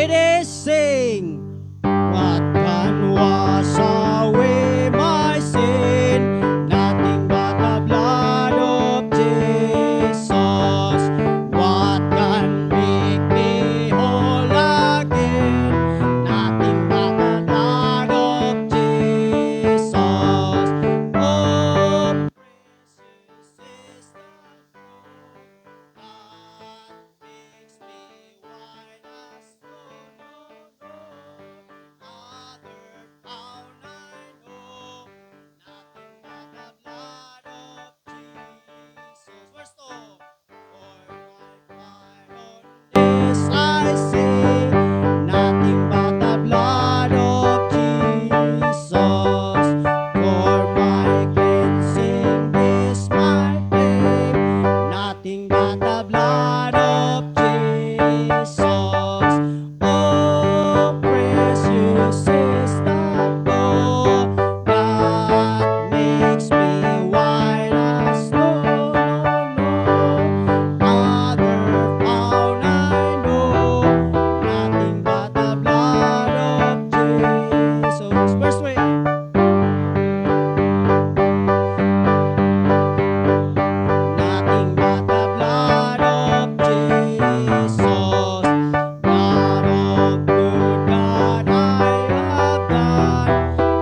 ladies, sing. What can wash away my sin? Nothing but the blood of Jesus. What can make me whole again? Nothing but the blood of Jesus. Oh, precious is the blood that makes me white as snow. Other found I know, nothing but the blood of Jesus. Verse 2. For my on this I say, nothing but the blood of Jesus. For my cleansing this my claim, nothing but the blood of Jesus. Oh, precious is the blood that makes me white as snow. Other found I know, nothing but the blood of Jesus. Verse 3. Nothing but the blood of Jesus, blood of good that I have done.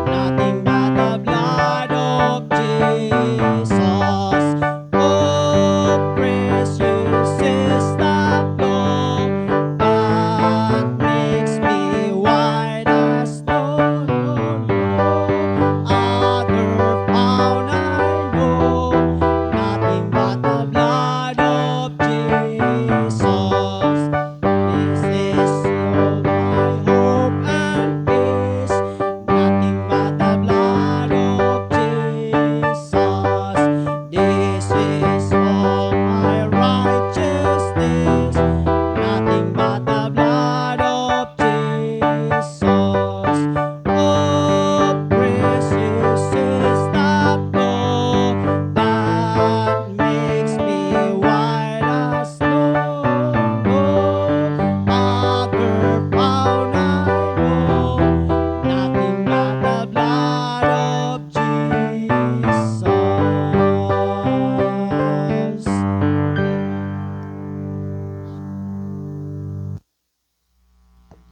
Nothing but the blood of Jesus. Oh, precious is the blood that makes me white as snow. Other found I know, nothing but the blood of Jesus. This is all my hope and peace. Nothing but the blood of Jesus. This is all my righteousness. Nothing but the blood of Jesus. Oh, precious is the blood that makes me white as snow. Other found I know, nothing but the blood of Jesus.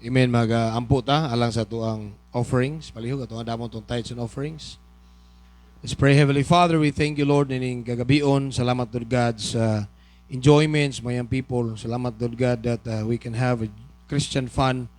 Amen. Mag-ampo ta alang sa tuang offerings. Palihog ato nga damon tong tithes and offerings. Let's pray. Heavenly Father, we thank you, Lord, nining gagabion. Salamat, Lord God, sa enjoyments, mayang people. Salamat, Lord God, that we can have a Christian fun.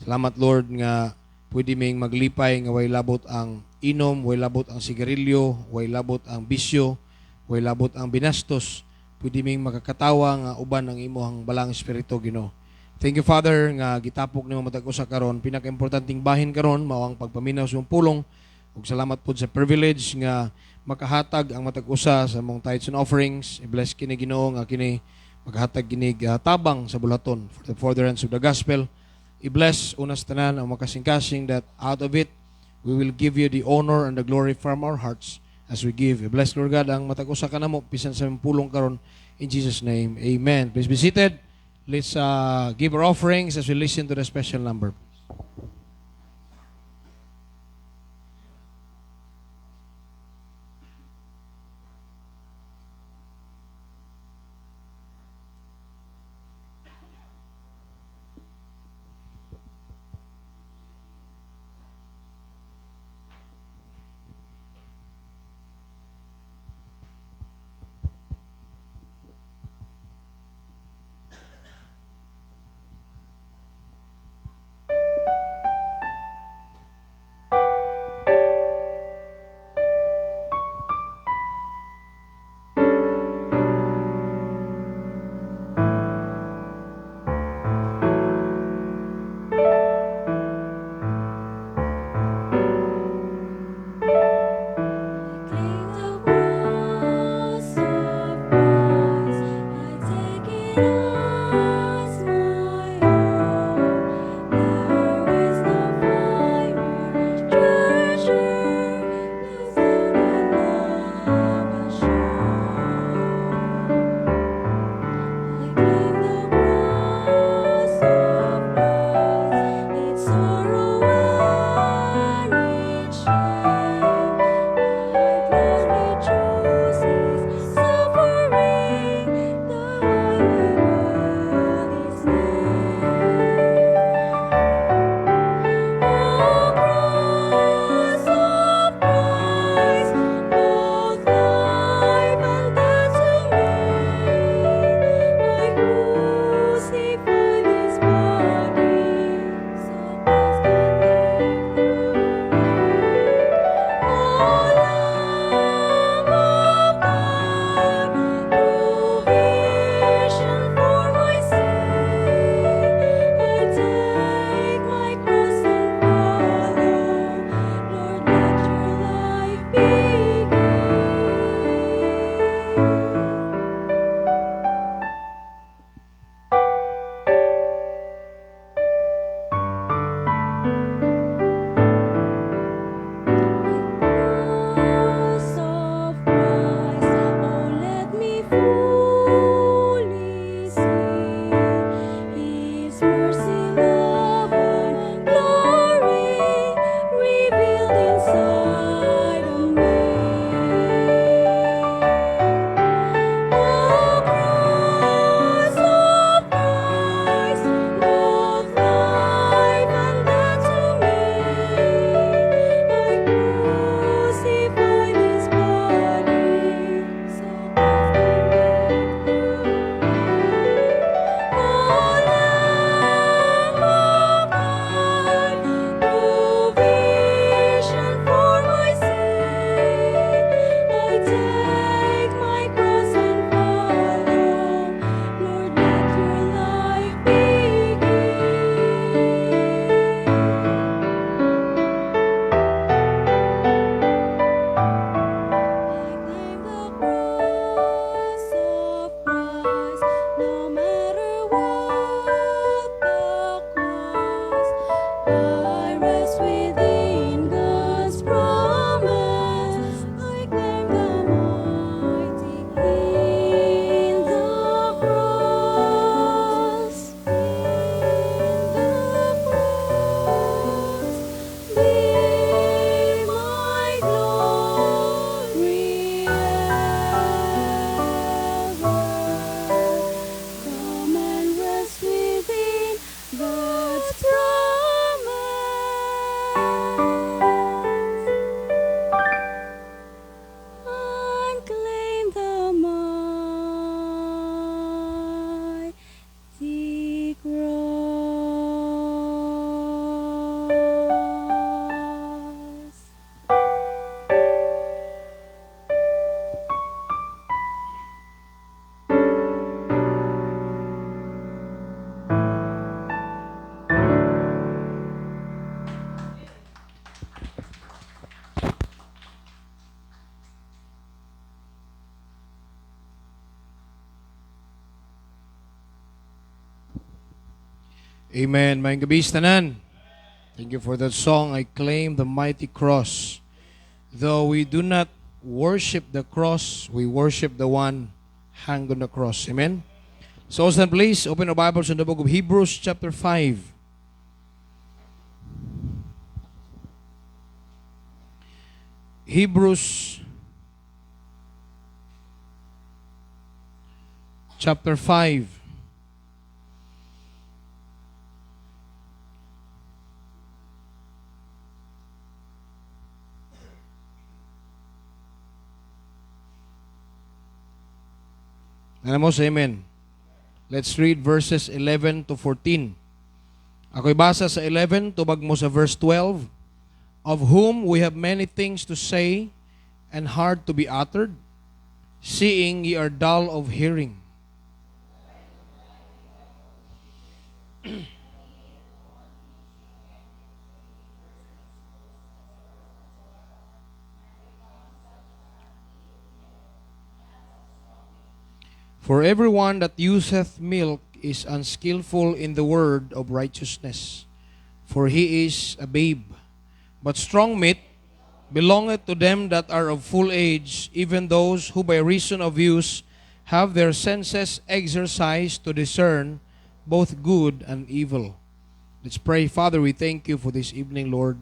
Salamat, Lord, nga pwede ming maglipay nga way labot ang inom, way labot ang sigarilyo, way labot ang bisyo, way labot ang binastos. Pwede ming makakatawa nga uban ang imuhang balang espiritu, Ginoo. Thank you, Father, nga gitapok nimo matag usa karon. Pinaka-importanting bahin karon mao ang pagpaminaw sa imong pulong. Ug salamat po sa privilege nga makahatag ang matag usa sa mong tithes and offerings. I-bless kini Ginoo nga kini maghatag kinig tabang sa bulaton for the furtherance of the gospel. I-bless unas tanan ang makasing-kasing that out of it we will give you the honor and the glory from our hearts as we give. I-bless, Lord God, ang matag usa kanamo bisan sa imong pulong karon in Jesus' name. Amen. Please be seated. Let's give our offerings as we listen to the special number. Amen. Maayong gabi sa tanan. Thank you for that song, I Claim the Mighty Cross. Though we do not worship the cross, we worship the one hanged on the cross. Amen? So, stand please, open our Bibles in the book of Hebrews chapter 5. Hebrews chapter 5. Ano mo sa amen? Let's read verses 11 to 14. Ako'y basa sa 11, tubag mo sa verse 12. Of whom we have many things to say and hard to be uttered, seeing ye are dull of hearing. For everyone that useth milk is unskillful in the word of righteousness, for he is a babe. But strong meat belongeth to them that are of full age, even those who by reason of use have their senses exercised to discern both good and evil. Let's pray. Father, we thank you for this evening, Lord.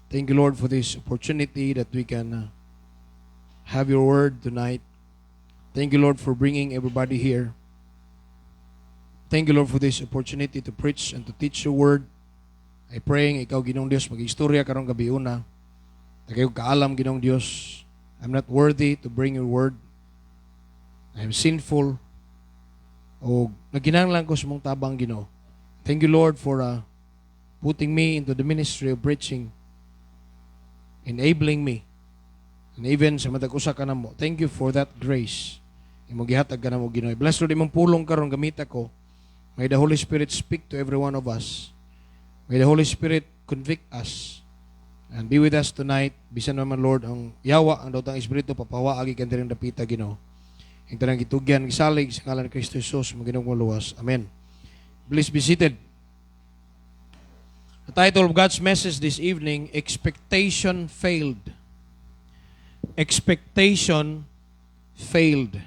Thank you, Lord, for this opportunity that we can have your word tonight. Thank you, Lord, for bringing everybody here. Thank you, Lord, for this opportunity to preach and to teach your word. I praying ikaw, Ginoong Diyos, mag-istorya karong gabi una. Tagay kaalam, Ginoong Diyos. I'm not worthy to bring your word. I am sinful. O naginanglan ko sa mong tabang, Ginoo. Thank you, Lord, for putting me into the ministry of preaching, enabling me, and even sa matag usa ka namo. Thank you for that grace. Imong gihatag ka namo, Ginoo. Bless, Lord, imong pulong karon gamita ko. May the Holy Spirit speak to every one of us. May the Holy Spirit convict us and be with us tonight. Bisan naman, Lord, ang yawa, ang daotang Espiritu, papawa, agi kan tirang dapita, Ginoo. Ang tanang gitugyan, gisalig sa ngalan ni Kristo Jesus, mga Ginoong maluwas. Amen. Please be seated. The title of God's message this evening, Expectation Failed. Expectation failed.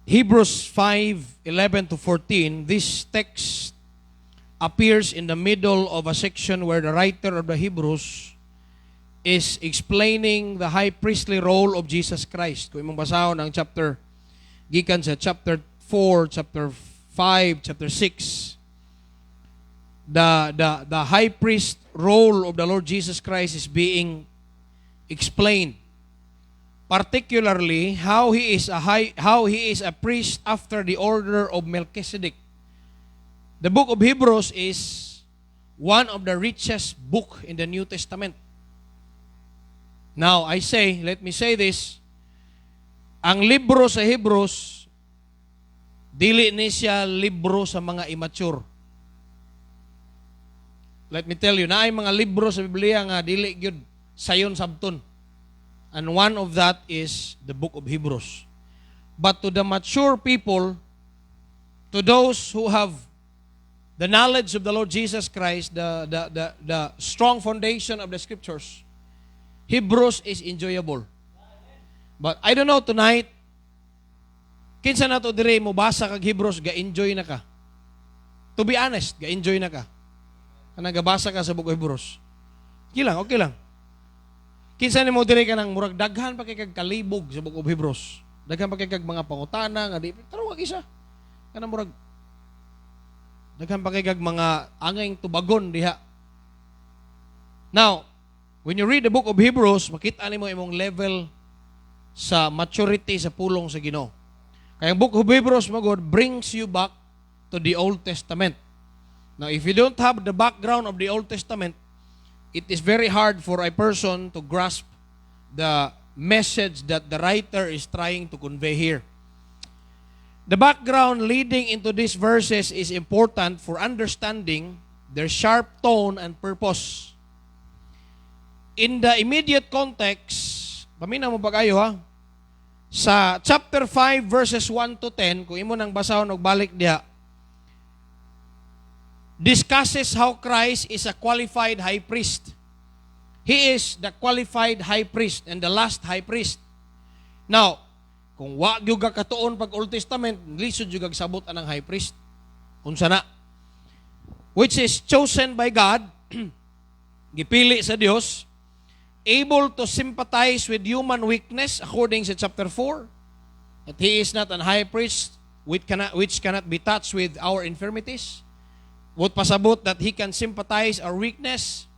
Hebrews 5:11 to 14, this text appears in the middle of a section where the writer of the Hebrews is explaining the high priestly role of Jesus Christ. Kung imong basahon ang chapter, gikan sa chapter 4, chapter 5, chapter 6, the high priest role of the Lord Jesus Christ is being explained. Particularly how he is a priest after the order of Melchizedek. The book of Hebrews is one of the richest book in the New Testament. Now, let me say this, ang libro sa Hebrews, dili ni siya libro sa mga immature. Let me tell you, naay mga libro sa Biblia nga dili gyud sayon sabton. And one of that is the book of Hebrews. But to the mature people, to those who have the knowledge of the Lord Jesus Christ, the strong foundation of the Scriptures, Hebrews is enjoyable. But I don't know tonight, kinsa na to dire mo basa kag Hebrews, ga-enjoy na ka. To be honest, ga-enjoy na ka. Kana gabasa ka sa book of Hebrews. Okay lang. Kinsa ni mo dire ka nang murag daghan pa kay kag kalibog sa book of Hebrews. Daghan pa kay kag mga pangutana nga di pero wag isa. Kana murag daghan pa kay kag mga angay tubagon diha. Now, when you read the book of Hebrews, makita nimo imong level sa maturity sa pulong sa Ginoo. Kaya ang book of Hebrews magod brings you back to the Old Testament. Now, if you don't have the background of the Old Testament, it is very hard for a person to grasp the message that the writer is trying to convey here. The background leading into these verses is important for understanding their sharp tone and purpose. In the immediate context, paminaw mo ba kayo ha? Sa chapter 5 verses 1 to 10, kung imo nang basahon og balik diha, discusses how Christ is a qualified high priest. He is the qualified high priest and the last high priest. Now, kung wa gyud ka katuon pag Old Testament, lisod gyud kag sabot anang high priest. Unsa na? Which is chosen by God, gipili sa Dios, able to sympathize with human weakness according sa chapter 4, that he is not an high priest which cannot be touched with our infirmities. Would pasabot that he can sympathize our weakness.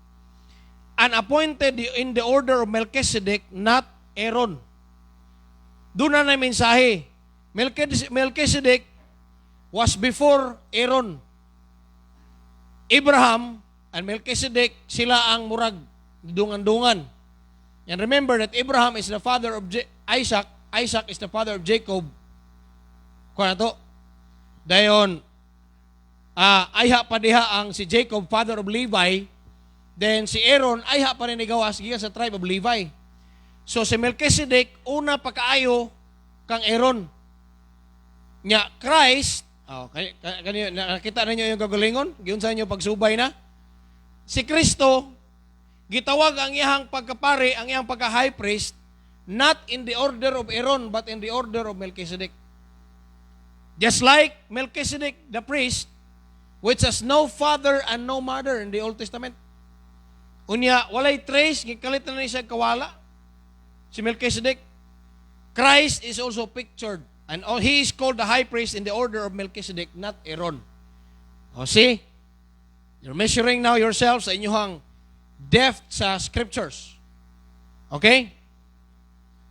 And appointed in the order of Melchizedek, not Aaron. Doon na mensahe. Melchizedek was before Aaron. Abraham and Melchizedek, sila ang murag dungan-dungan. And remember that Abraham is the father of Isaac. Isaac is the father of Jacob. Kuha na to. Dayon, ayha pa diha ang si Jacob, father of Levi. Then si Aaron, ayha pa rin igawas gikan sa tribe of Levi. So si Melchizedek, una pagkaayo kang Aaron. Nya, Christ, nakita ninyo yung kagalingon? Giyon sa inyo pagsubay na? Si Kristo, gitawag ang iyang pagkapari, ang iyang pagka-high priest, not in the order of Aaron, but in the order of Melchizedek. Just like Melchizedek, the priest, which has no father and no mother in the Old Testament. Unya, walay trace, gikalit na siya kawala. Si Melchizedek. Christ is also pictured. And he is called the high priest in the order of Melchizedek, not Aaron. O see? You're measuring now yourselves sa inyong depth sa scriptures. Okay?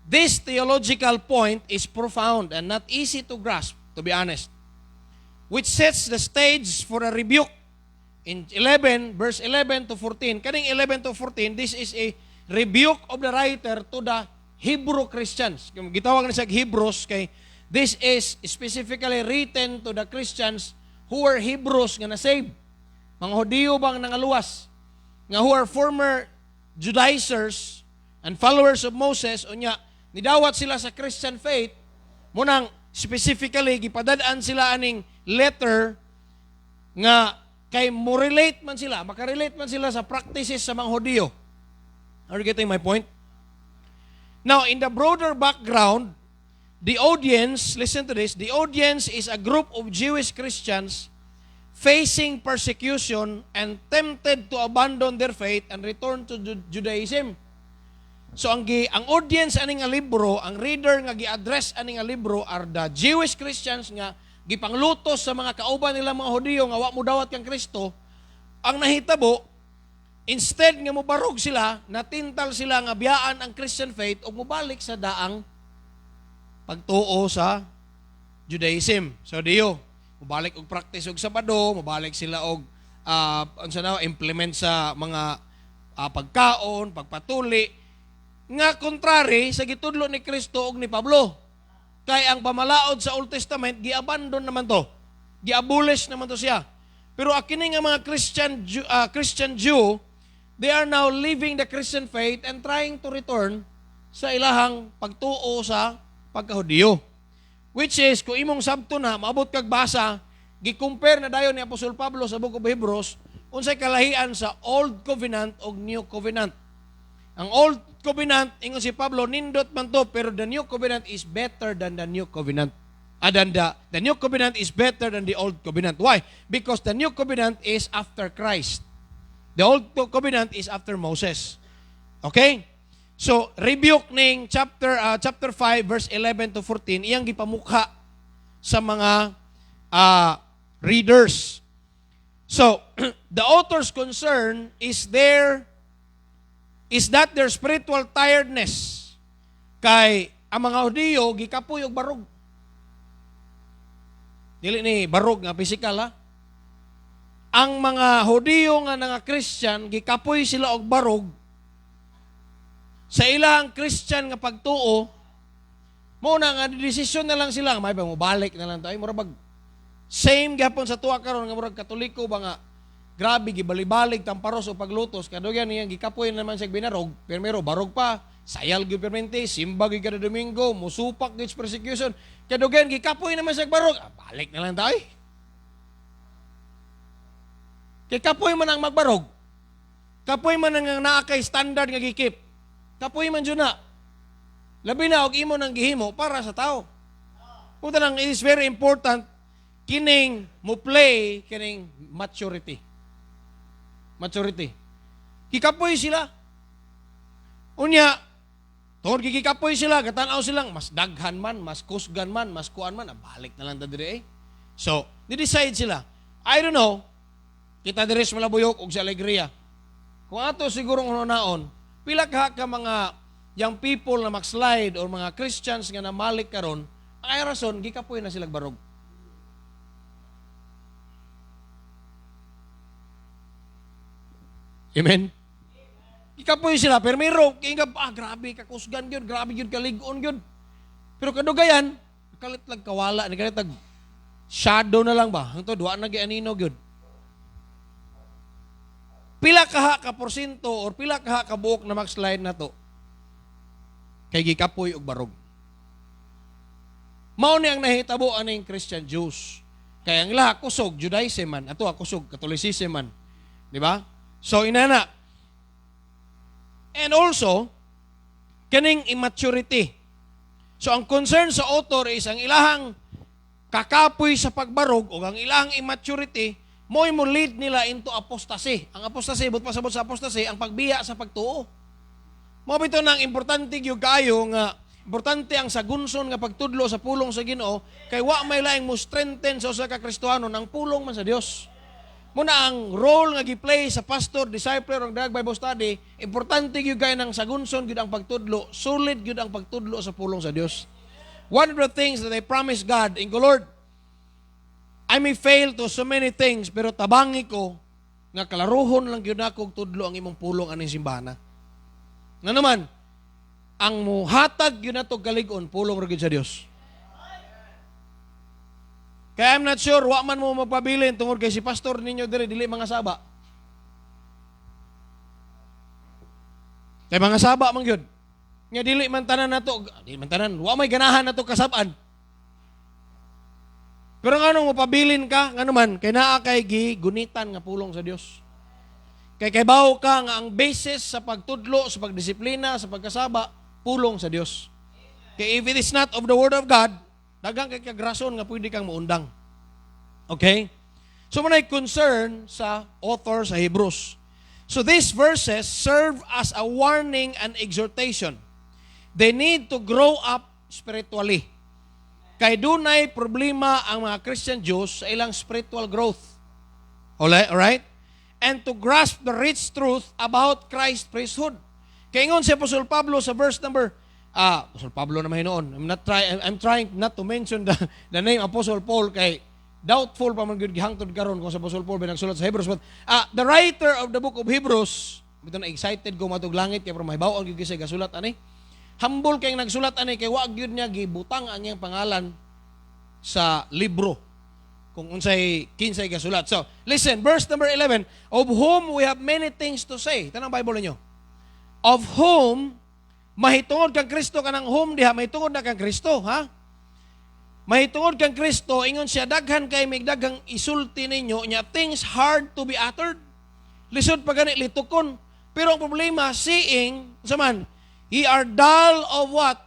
This theological point is profound and not easy to grasp, to be honest, which sets the stage for a rebuke in 11, verse 11 to 14. Kaning 11 to 14, this is a rebuke of the writer to the Hebrew Christians. Gitawag na siya Hebrews, kay this is specifically written to the Christians who were Hebrews nga na-save. Mga Hudiyo bang nangaluwas, nga who are former Judaizers and followers of Moses, unya, nidawat sila sa Christian faith, munang specifically, gipadadaan sila aning letter nga kay mo relate man sila, makarelate man sila sa practices sa mga Hudiyo. Are you getting my point? Now, in the broader background, the audience, listen to this, the audience is a group of Jewish Christians facing persecution and tempted to abandon their faith and return to Judaism. So ang audience ani nga libro, ang reader nga gi-address ani nga libro are the Jewish Christians nga gipanglutos sa mga kauban nila mga Hudiyo nga wa mo dawat kang Kristo. Ang nahitabo, instead nga mobarog sila, natintal sila nga biyaan ang Christian faith ug mobalik sa daang pagtuo sa Judaism. So diyo, mobalik og practice og Sabado, mobalik sila og implement sa mga pagkaon, pagpatuli, nga kontrary sa gitudlo ni Kristo ug ni Pablo. Kay ang pamalaod sa Old Testament, gi-abandon naman to. Gi-abolish naman to siya. Pero akini nga mga Christian Jew, they are now leaving the Christian faith and trying to return sa ilahang pagtuo sa pagkahudiyo. Which is, kung imong sabto na, maabot kag basa, gi-compare na dayon ni Apostol Pablo sa Book of Hebrews, unsay kalahian sa Old Covenant o New Covenant. Ang Old Covenant, ingon si Pablo, nindot man to, pero the New Covenant is better than the New Covenant. The New Covenant is better than the Old Covenant. Why? Because the New Covenant is after Christ. The Old Covenant is after Moses. Okay? So, rebuke ning chapter 5, verse 11 to 14, iyang gipamukha sa mga readers. So, the author's concern is that their spiritual tiredness. Kay ang mga Hudiyo gikapoy og barog. Dili ni barog nga physical ha. Ang mga Hudiyo nga nga Christian gikapoy sila og barog sa ilang Christian nga pagtuo. Mo na nga desisyon na lang sila, may mo balik na lang tayo murag same gapon sa tuwa karon nga murag Katoliko ba nga grabe, gibali-balik, tamparos o paglutos. Kadugyan niya, gikapoy naman siya binarog. Pero barog pa. Sayal gyud permente, simba gyud kada Domingo, musupak gyud persecution. Kadugyan, gikapoy naman siya barog. Balik na lang tayo. Kay kapoy man ang magbarog. Kapoy man ang naakay standard nga gikip. Kapoy man dyan na. Labi na, og imo nang gihimo para sa tao. Punta lang, it is very important kining mo play kining maturity. Maturity. Kikapoy sila. Unya, tungod kikapoy sila, katanaw silang, mas daghan man, mas kusgan man, mas kuan man, balik na lang dire eh. So, ni-decide sila. I don't know, kita dire sa Malabuyok o sa Alegria. Kung ato siguro naon, pila ka mga young people na mag-slide o mga Christians nga namalik karon, ang ay rason, gikapoy na silang barog. Amen? Ikapoy sila, pero mayroon, kaya grabe, kakusgan yun, grabe yun, kaligon yun. Pero kadugayan, nakalitlag kawala, nakalitlag shadow na lang ba? Ito, duwa na gianinog yun. Pila kaha ka porsyento or pila kaha ka buok na mag-slide na to, kay gikapoy og barog. Mao ni ang nahitabo aning Christian Jews. Kaya ang lahat kusog, Judaism man, ato kusog, Catholicism man. Di ba? So, inana. And also, kaning immaturity. So, ang concern sa author is ang ilahang kakapoy sa pagbarog o ang ilahang immaturity, mo lead nila into apostasy. Ang apostasy, but pasabot sa apostasy, ang pagbiya sa pagtuo. Mo bito nang importante gyud kayo nga importante ang sagunson nga pagtudlo sa pulong sa Ginoo kay wa may laing mo strengthen sa usa ka Kristiyano ng pulong man sa Dios. Muna ang role nga gi-play sa pastor, discipler o drag Bible study, importante gyud kay nang sagunson gyud ang pagtudlo, solid gyud ang pagtudlo sa pulong sa Dios. One of the things that I promise God, in ko, Lord, I may fail to so many things, pero tabangi ko nga kalaruhon lang gyud ako tudlo ang imong pulong aning simbahan. Nga naman, ang muhatag yun na to kaligon, pulong rin sa Diyos. Kaya I'm not sure, wa man mo magpabilin tungod kay si pastor ninyo dili mga saba. Kay mga saba man yun. Nga dili man tanan na to, dili man tanan, wa may ganahan na to kasabaan. Pero nga nung mapabilin ka, nga naman, kay naa kay gunitan nga pulong sa Diyos. Kay bawo ka nga ang basis sa pagtudlo, sa pagdisiplina, sa pagkasaba, pulong sa Dios. Kay if it is not of the Word of God, dagang kay kagrason nga pwede kang maundang. Okay? So manay concern sa author sa Hebrews. So these verses serve as a warning and exhortation. They need to grow up spiritually. Kay dunay problema ang mga Christian Jews sa ilang spiritual growth. Alright? And to grasp the rich truth about Christ's priesthood. Kaya ingon si Apostol Pablo sa verse number, Apostol Pablo na mahinoon. I'm trying not to mention the name Apostle Paul kay doubtful pa man gyud gihangtod karon kung sa Apostle Paul binagsulat sa Hebrews. But the writer of the book of Hebrews, bito na excited ko matug langit kay pero mahibaw ang gyud sa gasulat ani. Humble kay nagsulat ani kay wa gyud niya gibutang ang iyang pangalan sa libro kung unsay kinsay gasulat. So, listen, verse number 11, of whom we have many things to say. Tanang Bible niyo. Of whom, mahitungod kang Kristo, kanang whom diha, mahitungod na kang Kristo, ha? Mahitungod kang Kristo, ingon siya, daghan kay may daghang isulti ninyo, niya things hard to be uttered. Lisod pa gani, litukon. Pero ang problema, seeing, saman, ye are dull of what?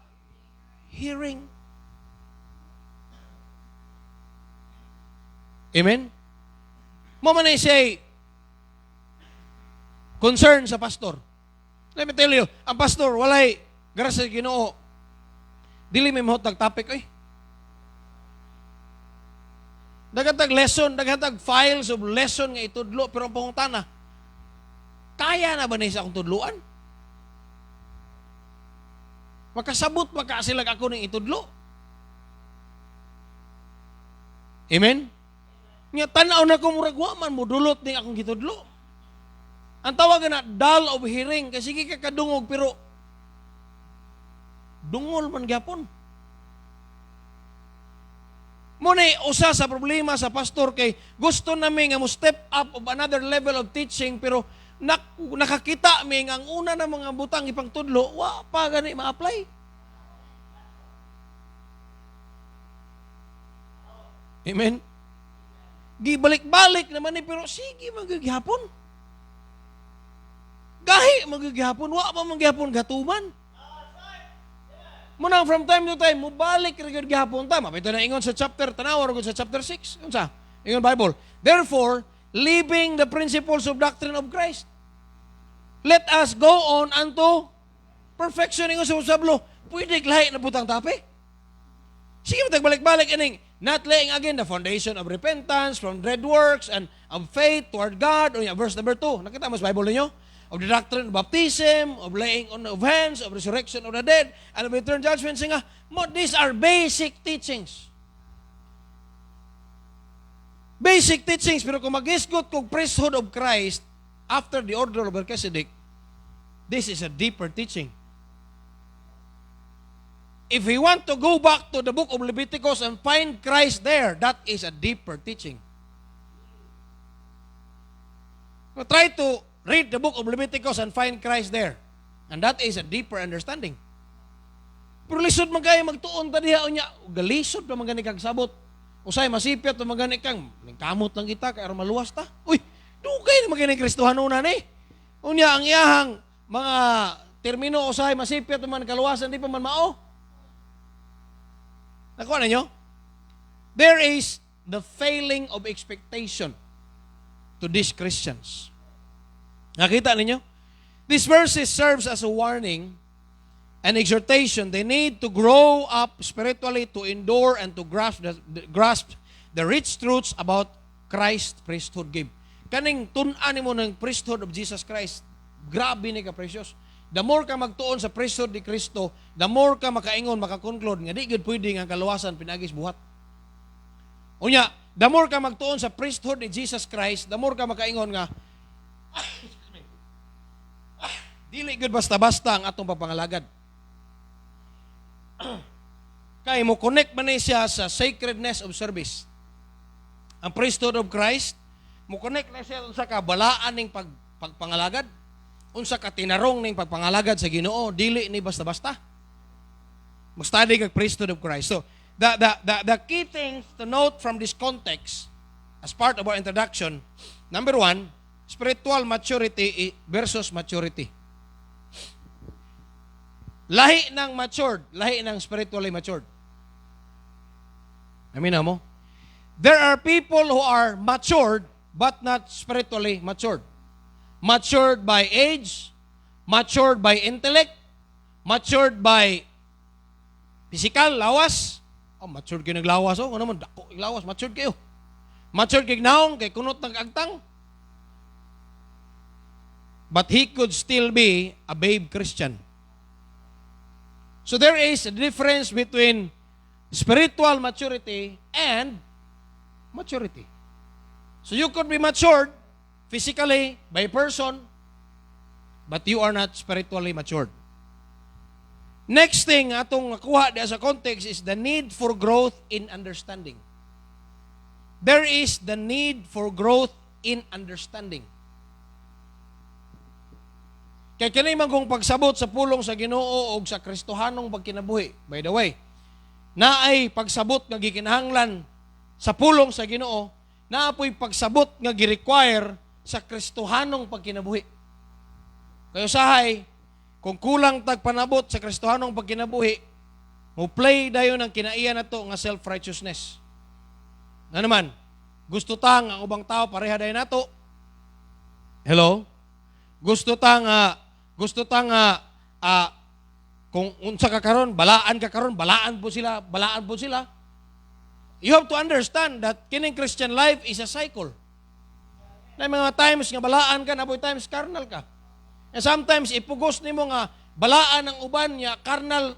Hearing. Amen? Mo man say concern sa pastor. Let me tell you, ang pastor walay garas sa Ginoo. Dili may mahutag topic oy. Dagatag lesson, dagatag files of lesson nga itudlo pero ang pangutana. Kaya na ba ni sa akong tudluan? Makasabot makasilag ako ning itudlo. Amen? Nga tanaw na ko murag wa man modulot ning akong gitudlo. Ang tawag na dull of hearing kasi sige ka kadungog pero dungol man gyapon. Muna usa sa problema sa pastor kay gusto namin nga mo step up of another level of teaching pero nakakita mi nga ang una na mga butang ipangtudlo wa pa gani ma-apply. Amen. Gibalik-balik naman ni, pero sige, magagihapon. Gahi, magagihapon. Wa pa magyapon gatuman. Munang from time to time, mubalik rin gihapon ta. Mapito na ingon sa chapter, tanawa rin sa chapter 6. Unsa? Ingon Bible. Therefore, leaving the principles of doctrine of Christ, let us go on unto perfection. Ingon sa usablo, pwede lahi na butang tape. Sige, tagbalik-balik ining, not laying again the foundation of repentance from dread works and of faith toward God. O yung verse number 2. Nakita mo sa Bible ninyo? Of the doctrine of baptism, of laying on of hands, of resurrection of the dead, and of eternal judgment. Nga, these are basic teachings. Basic teachings, pero kung mag-isgot kong priesthood of Christ after the order of Melchizedek, this is a deeper teaching. If we want to go back to the book of Leviticus and find Christ there, that is a deeper teaching. So try to read the book of Leviticus and find Christ there. And that is a deeper understanding. Pero lisod man kayo magtuon ta diha unya, galisod pa man gani kag sabot. Usay masipyat pa man gani kang kamot lang kita kay aron maluwas ta. Uy, dugay na magani Kristohanon ni. Unya ang iyahang mga termino usay masipyat man kaluwasan di pa man mao. Nakuha na nyo? There is the failing of expectation to these Christians. Nakita ninyo? This verse serves as a warning and exhortation. They need to grow up spiritually to endure and to grasp the rich truths about Christ's priesthood give. Kaning tun-an mo ng priesthood of Jesus Christ, grabe ni ka precious. The more ka magtuon sa priesthood ni Kristo, the more ka makaingon, makakonclude, nga di gud pwede nga kaluwasan pinagis buhat. Unya, the more ka magtuon sa priesthood ni Jesus Christ, the more ka makaingon nga, dili gud basta-basta ang atong papangalagad. Kay mo connect man siya sa sacredness of service. Ang priesthood of Christ, mo connect na siya sa kabalaan ning pagpangalagad. Unsa ka tinarong ning pagpangalagad sa Ginoo, dili ni basta-basta. Mo-study kag priesthood of Christ. So, the key things to note from this context as part of our introduction, number 1, spiritual maturity versus maturity. Lahi ng matured, lahi ng spiritually matured. Amin na mo? There are people who are matured but not spiritually matured. Matured by age, matured by intellect, matured by physical, lawas. Oh, matured kayo naglawas. Oh, ano naman, dako, lawas, matured kayo. Matured kayo naong, kay kunot ng agtang. But he could still be a babe Christian. So there is a difference between spiritual maturity and maturity. So you could be matured physically by person, but you are not spiritually matured. Next thing atong nakuha diya sa context is the need for growth in understanding. There is the need for growth in understanding. Kaya kanay magong pagsabot sa pulong sa Ginoo o sa Kristohanong pagkinabuhi. By the way, naay pagsabot nga gikinahanglan sa pulong sa Ginoo, naapoy pagsabot nga gi-require sa Kristohanong pagkinabuhi. Kayo sahay, kung kulang tagpanabot sa Kristohanong pagkinabuhi, mo play dayon ang kinaiya nato nga self-righteousness. Na naman, gusto tang ang ubang tao pareha dayon nato. Hello? Gusto tang kung unsa ka karon, balaan po sila. You have to understand that kining Christian life is a cycle. Na mga times nga balaan ka, naboy times carnal ka. And sometimes ipugos nimo nga balaan ang uban niya carnal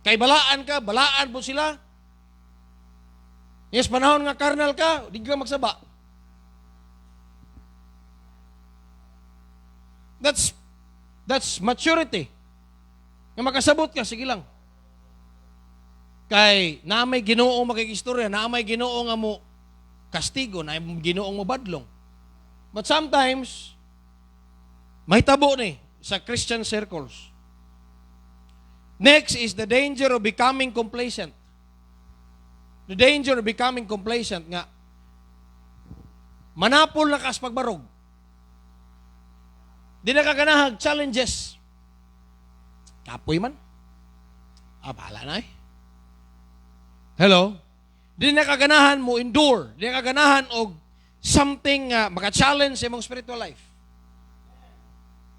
kay balaan ka, balaan po sila. Yes, panahon nga carnal ka, di ka magsaba. That's maturity. Nga makasabot ka, sige lang. Kay naamay Ginoo makikistorya, naamay Ginoo nga mo kastigo, naamay Ginoo mo badlong. But sometimes, mahitabo ni sa Christian circles. Next is the danger of becoming complacent. The danger of becoming complacent nga, Manapol na kas pagbarog. Di na kaganahag challenges. Kapoy man. Bahala na eh. Hello? Di na kaganahan mo endure. Di na kaganahan og something maka-challenge sa imong spiritual life.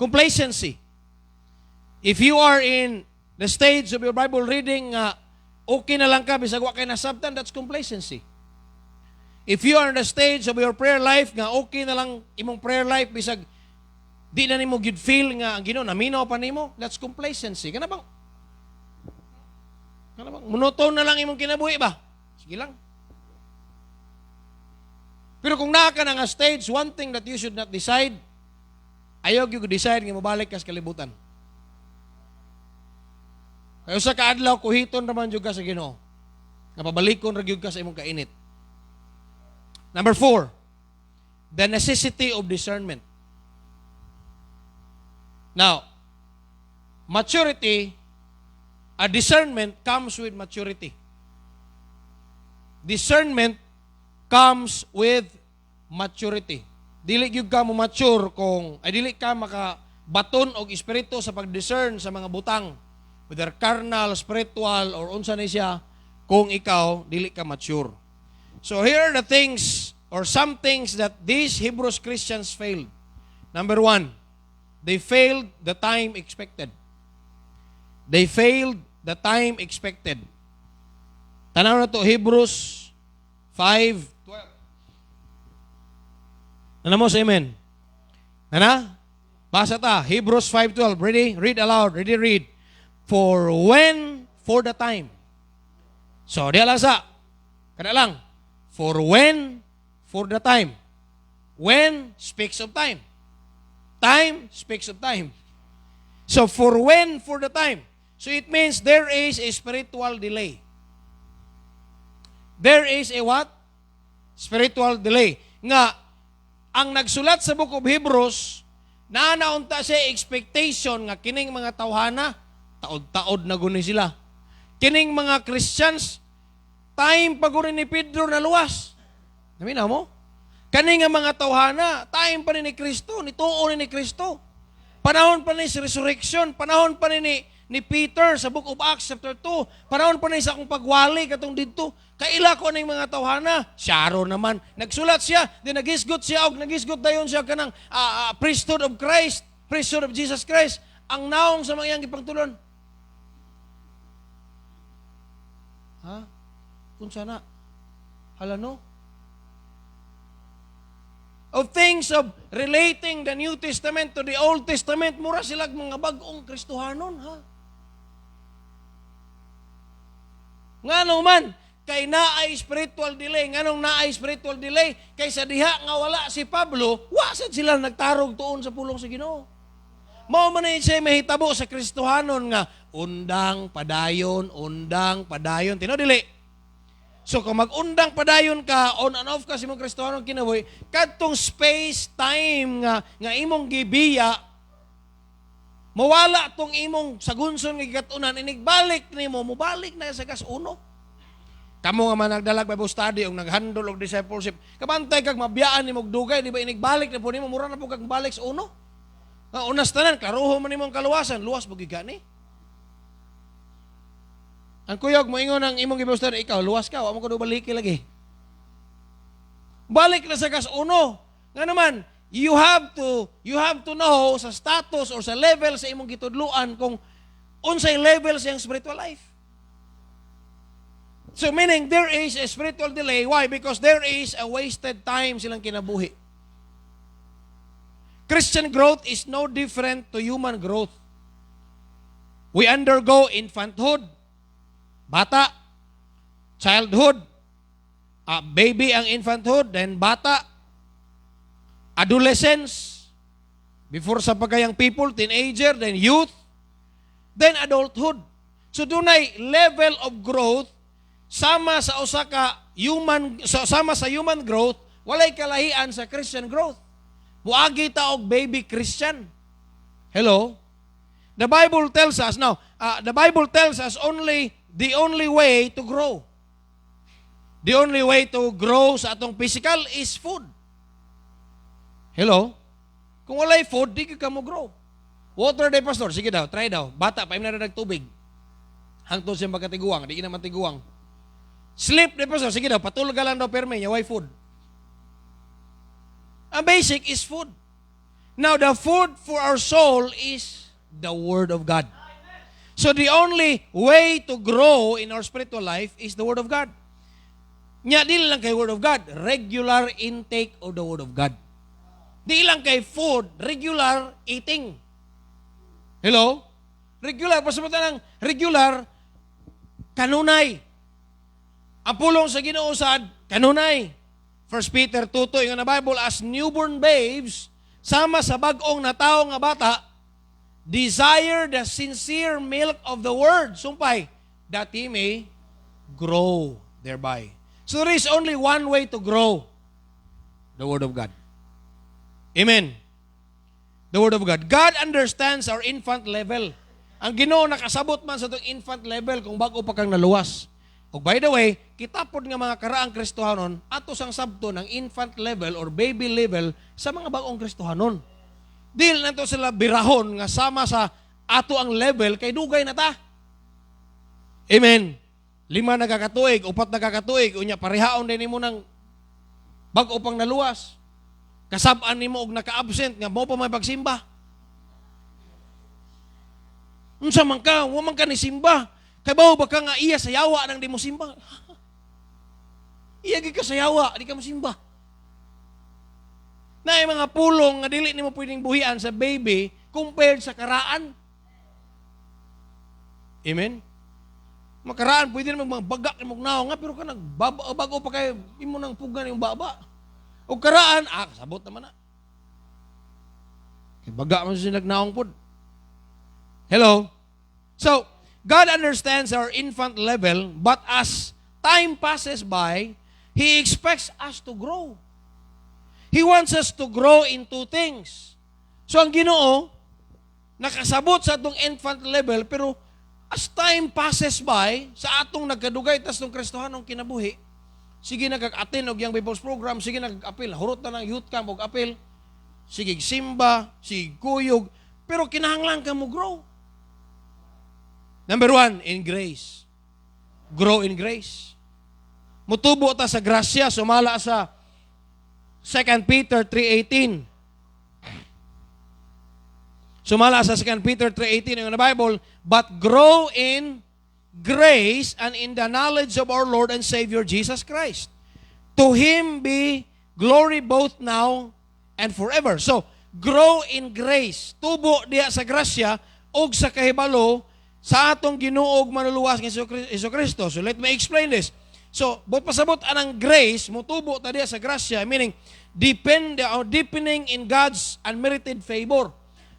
Complacency. If you are in the stage of your Bible reading, okay na lang ka, bisag wa kay nasabtan, that's complacency. If you are in the stage of your prayer life, nga okay na lang imong prayer life, bisag di na nimo gid feel nga ang Ginoo naminaw pa nimo, that's complacency. Kana bang monoton na lang imong kinabuhi ba? Sige lang. Pero kung naa ka na nga stage, one thing that you should not decide, ayaw yung decide nga mabalik ka sa kalibutan. Kaya sa kaadlaw, kuhiton naman yung ka sa Ginoo. Nga pabalikon ra gyud ka sa imong kainit. Number 4, the necessity of discernment. Now, maturity, a discernment comes with maturity. Discernment comes with maturity. Dili gyud ka mo mature kung dili ka makabaton og espiritu sa pag-discern sa mga butang, whether carnal, spiritual, or unsa ni siya, kung ikaw dili ka mature. So here are the things or some things that these Hebrews Christians failed. Number 1, they failed the time expected. They failed the time expected. Tanaw na to, Hebrews 5:12. Ano mo sa amen? Ano? Basa ta, Hebrews 5:12. Ready? Read aloud. Ready, read. For when, for the time. So, di alasa. Kada lang. For when, for the time. When speaks of time. Time speaks of time. So, for when, for the time. So, it means there is a spiritual delay. There is a what? Spiritual delay. Nga, ang nagsulat sa Book of Hebrews, naunta siya expectation nga kining mga tawhana, taod-taod na guni sila. Kining mga Christians, time pag ni Pedro na luwas. Naminaw mo? Kani nga mga tawhana, time pa ni Kristo, nituo ni Kristo. Panahon pa ni sa resurrection, panahon pa ni Peter sa Book of Acts chapter 2, panahon pa ni sa akong pagwali katong didto. Kaila ko ning mga tawhana, Syaro naman. Nagsulat siya, di nagisgot siya og nagisgot dayon siya kanang priesthood of Christ, priesthood of Jesus Christ. Ang naong sa mga iyang gipangtulon. Ha? Unsa na? Hala no? Of things of relating the New Testament to the Old Testament, mura sila mga bag-ong Kristohanon, ha? Ngano man, kay naay spiritual delay. Nganong naay spiritual delay? Kaysa diha nga wala si Pablo, wasad sila nagtarog tuon sa pulong sa Ginoo. Mao man ni siya mahitabo sa Kristohanon nga undang padayon. Tino dili. So kung mag-undang padayon ka, on and off ka sa imong Kristohanon kinabuhi, kadtong space time nga imong gibiya, mawala tong imong sagunson nga gikatunan, inigbalik nimo, mubalik na sa kas-uno. Kamo nga man nagdalag Bible study o naghandle og discipleship, kabantay kag mabiyaan nimo og dugay, di ba inigbalik na po nimo, mura na po kag balik sa uno. Unas tanan, klaruho man nimo ang kaluwasan, luwas mo gigani. Ang kuyog mo ingon ang imong Bible study, ikaw luwas ka, wa mo kuno baliki lagi. Balik na sa kas-uno. Nga naman, you have to know sa status or sa level sa imong gitudluan kung unsay level sa iyang spiritual life. So meaning there is a spiritual delay. Why? Because there is a wasted time silang kinabuhi. Christian growth is no different to human growth. We undergo infanthood, bata, childhood, baby ang infanthood, then bata, adolescence, before sa pagkayang people, teenager, then youth, then adulthood. So dunay level of growth sama sa human growth, walay kalahian sa Christian growth. Buagi ta og baby Christian. Hello? The Bible tells us only the only way to grow. The only way to grow sa atong physical is food. Hello? Kung walay food, di ka mo grow. Water day, pastor. Sige daw, try daw. Bata, paim na nagtubig. Hangtod siya magkatiguang, di naman tiguang. Sleep day, pastor. Sige daw, patulog ka lang daw perme, niya, why food? Ang basic is food. Now, the food for our soul is the Word of God. So, the only way to grow in our spiritual life is the Word of God. Nya, di lang kay Word of God, regular intake of the Word of God. Di lang kay food, regular eating. Hello? Regular, pasabutan ng regular, kanunay. Ang pulong sa Ginoo sad, kanunay. 1 Peter 2:2, yung na Bible, as newborn babes, sama sa bagong na tao nga bata, desire the sincere milk of the Word, sumpay, that he may grow thereby. So there is only one way to grow, the Word of God. Amen. The Word of God. God understands our infant level. Ang Ginoo nakasabot man sa itong infant level kung bago pa kang naluwas. O by the way, kitapod nga mga karaang Kristohanon, ato sang sabto ng infant level or baby level sa mga bagong Kristohanon. Dil na to sila birahon nga sama sa ato ang level kay dugay na ta. Amen. 5 nagakatuig, 4 nagakatuig, unya parehaon din nimo ng bago pang naluwas. Kasab-an nimo og naka-absent nga mo pa may pagsimba. Unsa man ka, wa man ka ni simba. Kay bawo ba ka nga iya sa yawa nang di mo simba? Iya gid ka sa yawa, di ka mo simba. Na mga pulong nga dili nimo pwedeng buhian sa baby compared sa karaan. Amen. Makaraan pwede namang magbagak ni mugnaw nga pero ka nagbago pa kay imo nang pugan yung baba. O karaan, sabot naman na. Kay baga man siya nagnaong pod. Hello. So, God understands our infant level, but as time passes by, He expects us to grow. He wants us to grow in two things. So ang Ginoo, nakasabot sa atong infant level, pero as time passes by, sa atong nagkadugay, tas ng Kristohanong kinabuhi, sige nagkak-attend og yang Bible's program, sige nagak-apil, hurot na ng youth camp og apil, sige simba, sige kuyog, pero kinahanglan ka mo grow. Number 1, in grace. Grow in grace. Mutubo ta sa grasya, sumala sa 2 Peter 3:18. Sumala sa 2 Peter 3:18 ng Bible, but grow in grace and in the knowledge of our Lord and Savior Jesus Christ. To Him be glory both now and forever. So, grow in grace. Tubo diya sa grasya og sa kahibalo sa atong Ginoo ug manluluwas nga Hesus Kristo. So let me explain this. So, but pasabot anang grace, mutubo ta diya sa grasya, meaning deepening in God's unmerited favor.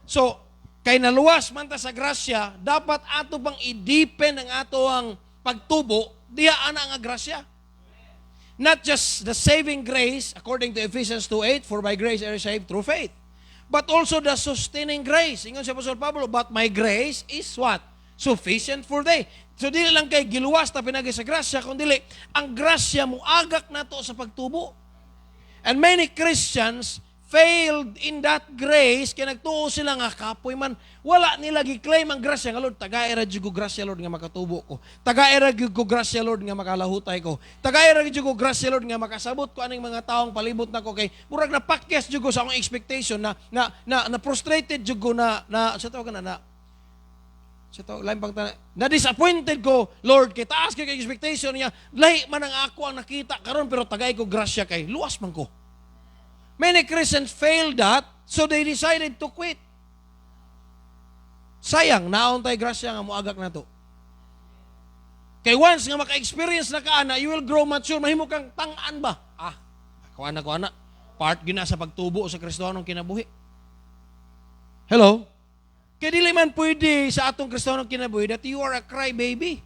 So, kay naluwas man ta sa grasya, dapat ato pang i-deepen ang ato ang pagtubo diya ana nga grasya. Not just the saving grace according to Ephesians 2:8, for by grace are saved through faith, but also the sustaining grace. Ingon si Apostol Pablo, but my grace is what? Sufficient for thee. So dili lang kay giluwas ta pinagi sa grasya, kundi ang grasya mo agak nato sa pagtubo. And many Christians failed in that grace kaya nagtuo sila nga kapoy man wala nila gi-claim ang grasya nga Lord, tagaira jud ko grasya Lord nga makatubo ko, tagaira jud ko grasya Lord nga makalahutay ko, tagaira jud ko grasya Lord nga makasabot ko aning mga taong palibot nako kay murag na pakyas jud ko sa akong expectation na frustrated jud ko na sa tawag na na disappointed ko Lord kay taas kay expectation niya lahi man ang ako ang nakita karon pero tagay ko grasya kay luwas man ko. Many Christians failed that, so they decided to quit. Sayang, naon tay grasya nga moagak na to. Kay once nga maka-experience na ka ana, you will grow mature, mahimo kang tang-an ba? Kuana. Part gina sa pagtubo sa Kristohanong kinabuhi. Hello? Kay dili man pwede sa atong Kristohanong kinabuhi that you are a crybaby.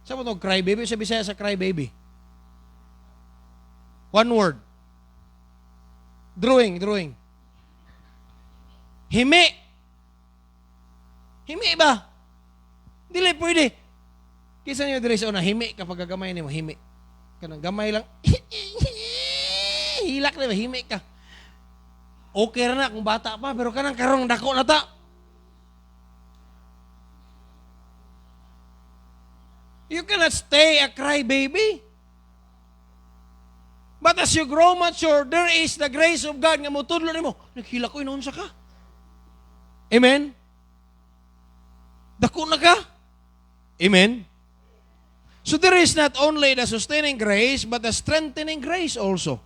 Sa mo tong crybaby? Sa Bisaya sa crybaby. One word. Drawing. Himi ba? Dili pwede. Kisa niyo dire sa una, himi kapag gagamay nimo, himi. Kanang gamay lang. Hilak na ba, himi ka. Okay ra na kung bata pa, pero kanang karong dako na ta. You cannot stay a crybaby. But as you grow mature, there is the grace of God nga mutudlo nimo. Naghila ko inunsa ka. Amen? Dako na ka. Amen? So there is not only the sustaining grace, but the strengthening grace also.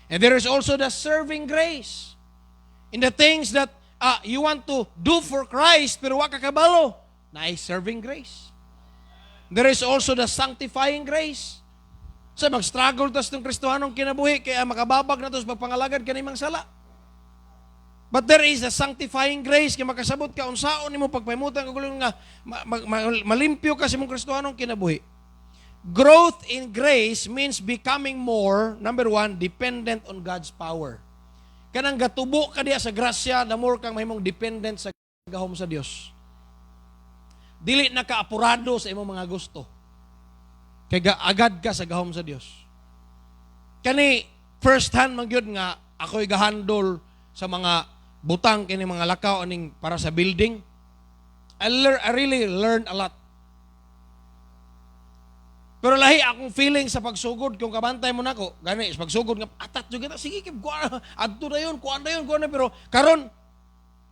And there is also the serving grace. In the things that you want to do for Christ, pero wa ka kabalo, na ay serving grace. There is also the sanctifying grace. So mag-struggle tas ng Kristohanong kinabuhi, kaya makababag na tos pagpangalagad kanimang sala. But there is a sanctifying grace, kaya makasabot ka, unsaon nimo pagpahimutan, kagulong nga, malimpyo ka sa mong Kristohanong kinabuhi. Growth in grace means becoming more, number one, dependent on God's power. Kanang gatubo ka diya sa grasya, the more kang mahimong dependent sa gahom sa Dios. Dili na ka apurado sa imong mga gusto. Kaya agad ka sa gahom sa Dios. Kani, first hand magyud nga, ako'y gahandol sa mga butang, kini mga lakaw, aning para sa building. I really learned a lot. Pero lahi akong feeling sa pagsugod, kung kabantay mo na ko, gani, sa pagsugod nga, atat yung kita, sige, adto na yun, kuan na yun, pero karon,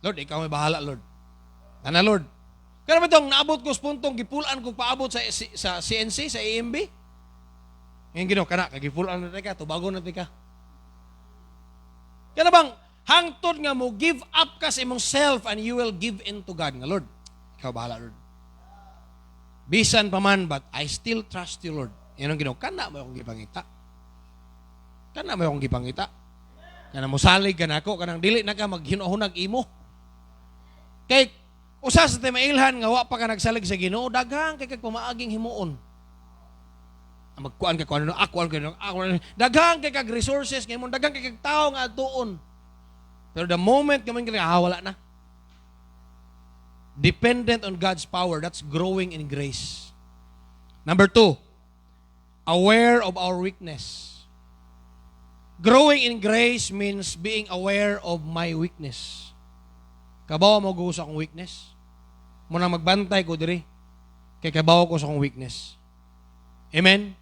Lord, ikaw may bahala, Lord. Ana, Lord. Kaya naman itong naabot ko sa puntong, gipulaan ko paabot sa CNC, sa AMB. Ngayon ginawa, kagipulaan natin ka, tubago natin ka. Kaya na bang, hangtod nga mo, give up ka sa imong self and you will give in to God. Nga, Lord, ikaw bahala, Lord. Bisan pa man, but I still trust you, Lord. Yan ang ginawa, kana mo akong gipangita. Kana mo akong gipangita. Kana mo salig ka na ako, kanang dili na ka maghinohunag imo. Kay, usa sa timailhan nga wa pa ka nagsalig sa Ginoo, daghang kay kag pamaaging himuon. Magkuan ka kuan ako daghang kay kag resources kay mo daghang kay kag tawo nga atuon. Pero the moment kaman wala na. Dependent on God's power, that's growing in grace. Number 2, aware of our weakness. Growing in grace means being aware of my weakness. Kabaw mo gusto akong weakness. Muna magbantay ko diri. Kay kabaw ko sa akong weakness. Amen?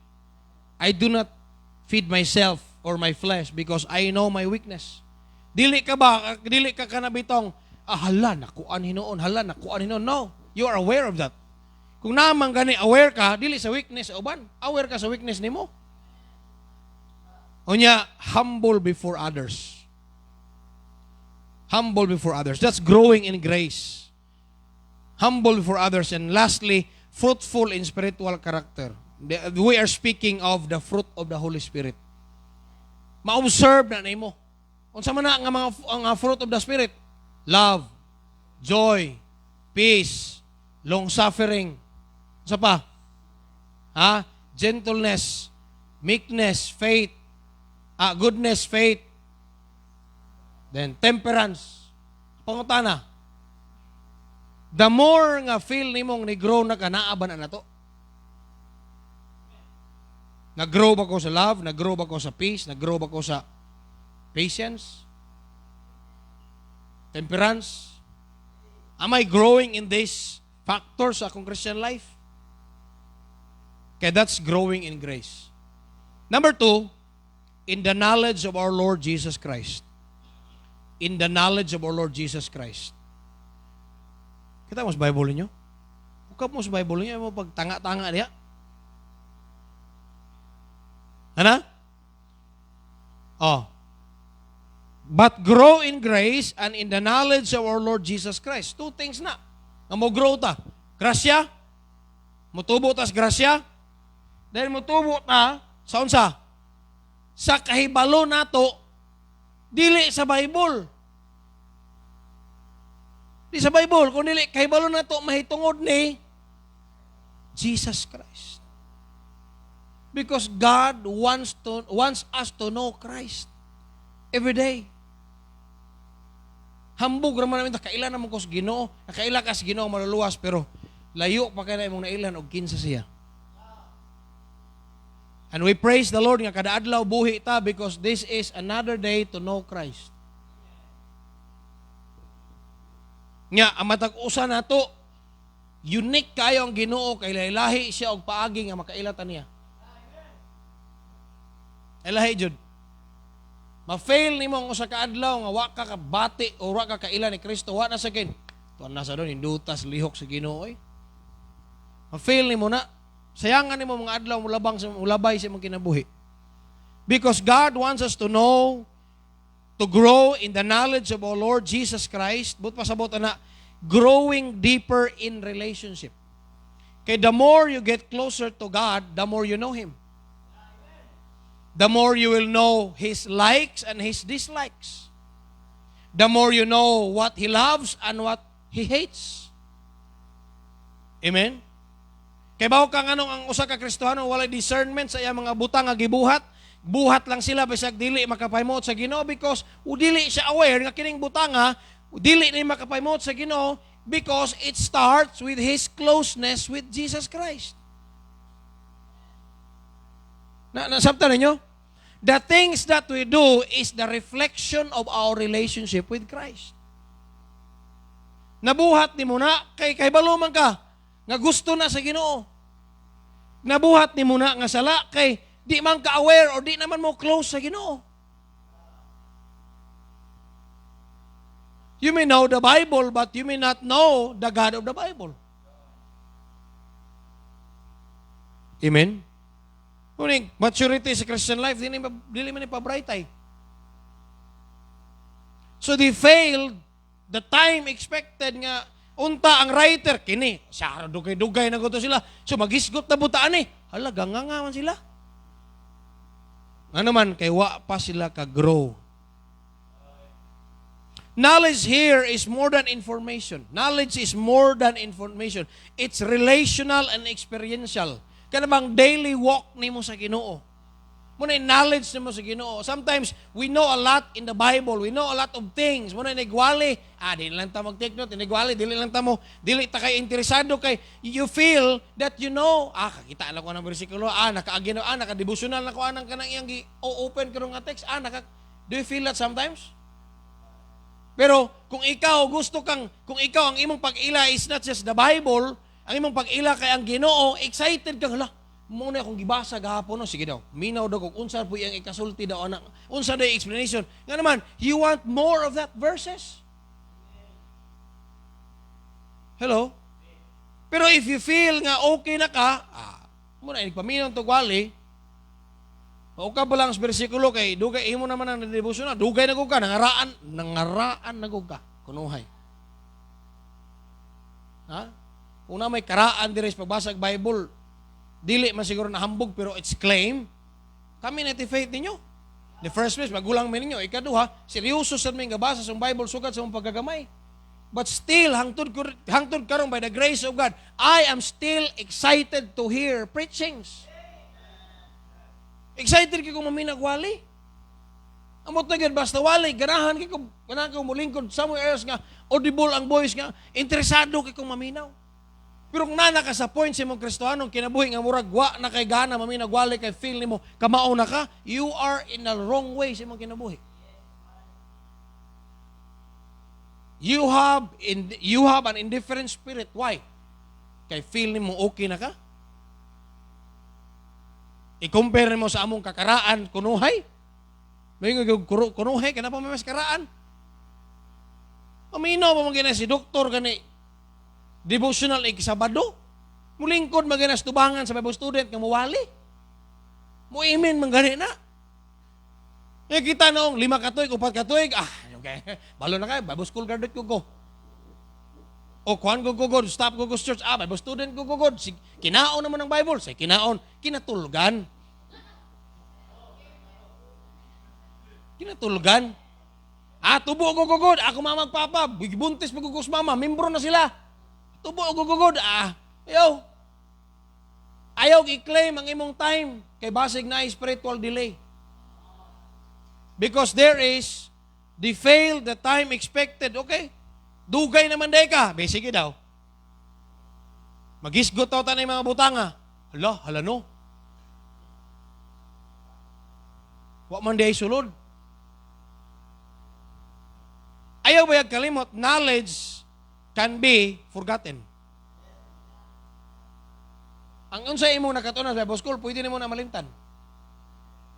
I do not feed myself or my flesh because I know my weakness. Dili ka kanabitong, hala, nakuan hinoon. No, you are aware of that. Kung naman gani aware ka, dili sa weakness, uban, aware ka sa weakness nimo. Unya, humble before others. Humble before others. That's growing in grace. Humble before others. And lastly, fruitful in spiritual character. We are speaking of the fruit of the Holy Spirit. Ma-observe na nimo. Unsa man na nga mga fruit of the Spirit? Love, joy, peace, long-suffering. Unsa pa? Gentleness, meekness, faith, goodness, faith, then temperance. Pangutana. The more nga feel nimong ni-grow na ka, naaban na to. Nag-grow ba ko sa love? Nag-grow ba ko sa peace? Nag-grow ba ko sa patience? Temperance? Am I growing in these factors sa akong Christian life? Okay, that's growing in grace. Number 2, in the knowledge of our Lord Jesus Christ. In the knowledge of our Lord Jesus Christ. Kita mo sa Bible niyo? Ukap mo sa Bible niyo, mo pag tanga-tanga niya. Ano? But grow in grace and in the knowledge of our Lord Jesus Christ. 2 things na. Nga mo grow ta. Grasya. Mutubo tas grasya. Dahil mutubo ta, sa unsa? Sa kahibalo nato, dili sa Bible. Di sa Bible, kung dili kahibalo nato, mahitungod ni Jesus Christ. Because God wants us to know Christ every day. Hambog raman namin, kailan naman ko sa Ginoo, kailan ka sa Ginoo maluluwas, pero layo pa kaya na imong nailan o kinsa siya. And we praise the Lord nga kada adlaw buhi ta because this is another day to know Christ. Nga, ang matag-usa na to, unique kayo ang Ginoo, kay lahi siya og paagi nga makailatan niya. Lahi jud. Ma-fail nimo ang usa ka adlaw nga wa ka kabati o wa ka kaila ni Kristo, wa na sa kin. Tuan na sa doon, indutas lihok sa Ginoo oy. Ma-fail nimo na. Sayangan nimo mga adlaw mulabay sa imong kinabuhi. Because God wants us to know, to grow in the knowledge of our Lord Jesus Christ, but pasabot na, growing deeper in relationship. Kay the more you get closer to God, the more you know Him. The more you will know His likes and His dislikes. The more you know what He loves and what He hates. Amen? Kay bawo kang anong ang usa ka Kristiyano walay discernment sa iyang mga butang nga gibuhat, buhat lang sila bisag dili makapahimot sa Ginoo because dili siya aware nga kining butanga dili ni makapahimot sa Ginoo because it starts with his closeness with Jesus Christ. Nasabtan ninyo? The things that we do is the reflection of our relationship with Christ. Nabuhat ni mo na, kay baluman ka, nga gusto na sa Ginoo. Nabuhat ni mo na nga sala, kay di man ka-aware or di naman mo close sa Ginoo. You may know the Bible, but you may not know the God of the Bible. Amen? Kuning maturity sa Christian life, dili man ipabrightay. So they failed the time expected nga unta ang writer kini sa dugay-dugay na gusto sila. So magisgot na butaan hala ganganga man sila. Ano man kay wa pa sila ka-grow. Knowledge here is more than information. Knowledge is more than information. It's relational and experiential. Kanang daily walk nimo sa Ginoo. Muna knowledge nimo sa Ginoo. Sometimes we know a lot in the Bible. We know a lot of things. Muna nigwali, dili lang ta mag-take note, nigwali, dili ta kay interesado kay you feel that you know, kakita lang ko ng bersikulo, nakaagi na, naka-devotional na ko anang kanang iyang open karong nga text, do you feel that sometimes? Pero kung ikaw kung ikaw ang imong pag-ila is not just the Bible, ang imong pag-ila kay ang Ginoo, excited ka, muna akong gibasa gahapon, no? Sige daw, minaw daw kung unsa po yung ikasulti daw, unsa daw yung explanation. Nga naman, you want more of that verses? Hello? Pero if you feel nga okay na ka, muna, paminaw to gwali, o ka ba lang sa bersikulo kay dugay imo naman ang devotional, dugay na ka, nangaraan na ka, kunuhay. Kung na may karaan diri sa pagbasa ng Bible, dili man siguro na hambog pero it's claim. Kami na faith ninyo. The first place, magulang mi ninyo. Ikaduha, seryoso sa mga basa sa Bible sugad sa mong paggagamay. But still, hangtod karon by the grace of God, I am still excited to hear preachings. Excited kay kung maminagwali. Amot na gid basta wali, ganahan kay kung mulingkod somewhere else nga audible ang voice nga, interesado kay kung maminaw. Pero kung nana ka sa point sa imong Kristohanong kinabuhi nga murag wa na kay gana maminagwali kay feel nimo kamao na ka, you are in the wrong way sa imong kinabuhi. You have an indifferent spirit. Why? Kay feel nimo okay na ka? I-compare mo sa among kakaraan kunuhay. May kunuhay kana pa may mas karaan. Amino pa magina si doktor gani devotional Sabado. Mulingkod maganas tubangan sa Bible student nga mawali. Muimin man gani na. Kita noong 5 katuig, 4 katuig, okay. Balo na kayo, Bible school graduate ko. O kuhan ko stop ko church, Bible student ko. Kinaon naman ng Bible, say kinaon, kinatulgan. Tubo ko ako mamagpapa, buntis magugos mama, membro na sila. Tubo ko ayaw i-claim ang imong time kay basig na spiritual delay. Because there is the fail the time expected. Okay, dugay naman day ka. Sige daw. Magisgot tayo tanay mga butanga. Hala no. Wa man day sulod. Ayaw ba kalimot, knowledge can be forgotten. Ang unsay imong nakatunan sa Bible school, pwede nimo na malimtan.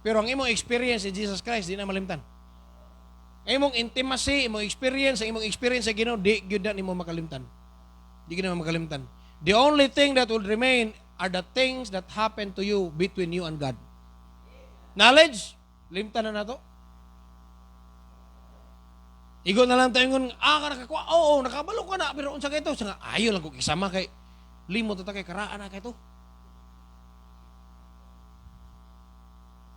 Pero ang imong experience in Jesus Christ, di na malimtan. Ang imong intimacy, imong experience sa Ginoo, di gyud na nimo makalimtan. Di gyud na makalimtan. The only thing that will remain are the things that happen to you between you and God. Knowledge, limtan na nato. Igo na lang tayo ngun, nakakuha, oo, nakabalo ka na, pero unsa kay ito? Ayaw lang kung isama kay, limot ito kay karaan na kay ito.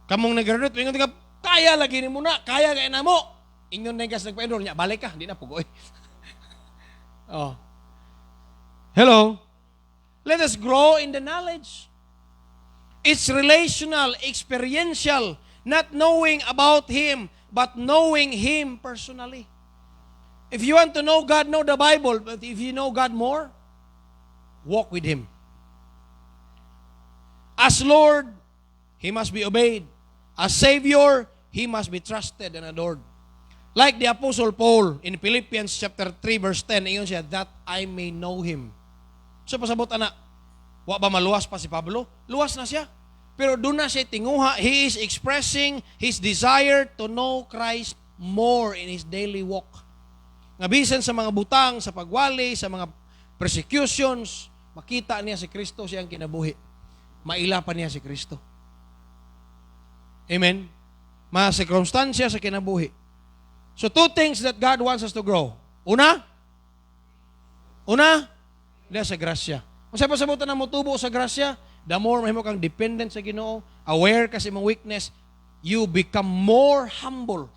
Kamong nag-graduate, ingon ka, kaya lagi ni mo na, kaya kaya na mo. Ingon na yung gas nagpa-enroll niya, balik ka, hindi na pugoy. Oh. Hello? Let us grow in the knowledge. It's relational, experiential, not knowing about Him, but knowing Him personally. If you want to know God, know the Bible. But if you know God more, walk with Him. As Lord, He must be obeyed. As Savior, He must be trusted and adored. Like the Apostle Paul in Philippians chapter 3 verse 10, iyon siya, that I may know Him. So pasabot ana, wa ba maluwas pa si Pablo? Luwas na siya. Pero doon na siya tinguha, he is expressing his desire to know Christ more in his daily walk. Nga bisan sa mga butang, sa pagwali, sa mga persecutions, makita niya si Kristo siyang kinabuhi. Maila pa niya si Kristo. Amen? Mga circumstansya sa kinabuhi. So two things that God wants us to grow. Una, sa grasya. Kung sa pasabutan na mo tubo sa grasya, the more mahimo kang dependent sa Ginoo, aware ka sa imong weakness, you become more humble.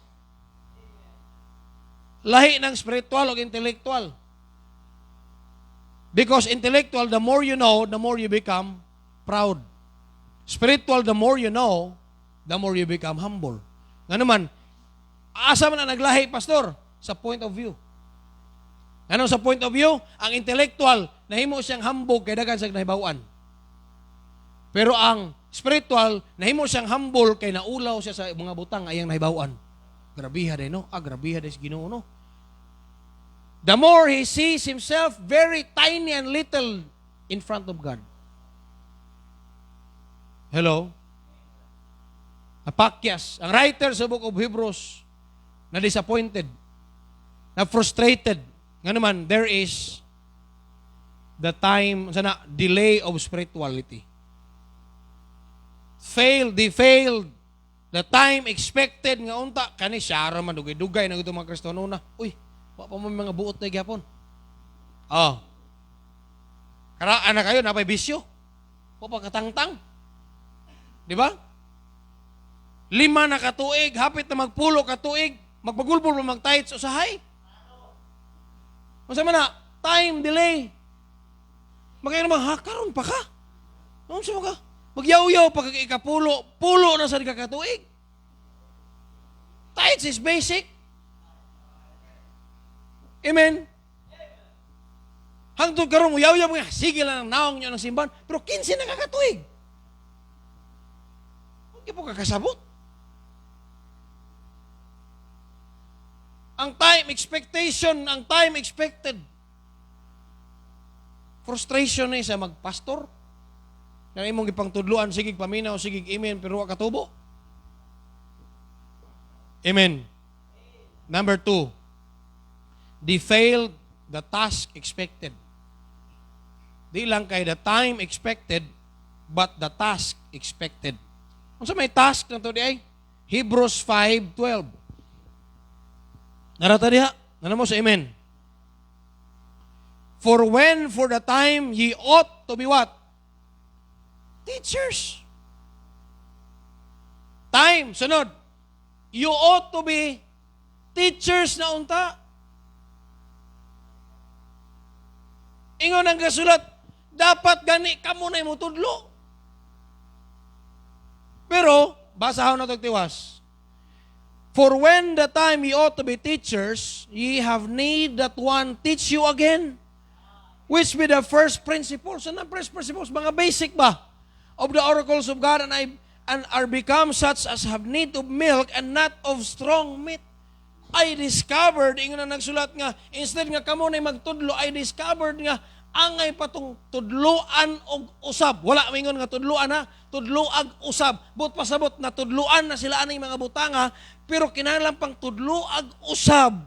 Lahi ng spiritual o intellectual. Because intellectual, the more you know, the more you become proud. Spiritual, the more you know, the more you become humble. Nga naman, asa man na naglahi, pastor? Sa point of view. Ano sa point of view? Ang intellectual, nahimo siyang hambog kay daghan sa nahibawan. Pero ang spiritual, nahimo siyang humble kay naulaw siya sa mga butang ayang nahibawan. Grabiha din, no? Grabiha din si Ginoo, no? The more he sees himself very tiny and little in front of God. Hello? Apakyas, ang writer sa book of Hebrews, na disappointed, na frustrated. Nga naman, there is the time, sana, delay of spirituality. They failed. The time expected nga unta, kani siya raman, dugay-dugay na ito mga Kristono na, uy, wa pa mo mga buot na gyapon. Karaan na kayo, napay bisyo. Wa pa katangtang. Di ba? 5 na katuig, hapit na magpulo katuig, magpagulpul mo mag-tights usahay. Masama na, time delay. Magkaya naman, karon pa ka? Ano sa mga? Magyaw-yaw pag ikapulo, pulo na sa kakatuig. Tights is basic. Amen? Hangtod karon mo, yaw-yaw mga, sige lang ang naong nyo ng simbahan, pero 15 na kakatuig. Hindi po kakasabot. Ang time expected. Frustration na sa magpastor. Na imong ipang tudluan, sigig paminaw, sigig amen, pero wa katubo. Amen. Number 2, they failed the task expected. Di lang kay the time expected, but the task expected. Kung sa may task na to di ay, Hebrews 5:12. Narata diha, mo sa amen. For when for the time ye ought to be what? Teachers. Time, sunod. You ought to be teachers na unta. Ingon ang kasulat, dapat gani ka muna mo tudlo. Pero, basahon na ito tiwas. For when the time ye ought to be teachers, ye have need that one teach you again. Which be the first principles. Ano ang first principles? Mga basic ba? Of the oracles of God, and are become such as have need of milk and not of strong meat. I discovered, ingon na nagsulat nga, instead nga kamo na magtudlo, I discovered nga, angay patong tudloan og usab. Wala mingon nga tudloan ha, tudloag usab. But pasabot na tudloan na sila aning mga butanga, pero kinahanglan pang tudloag usab.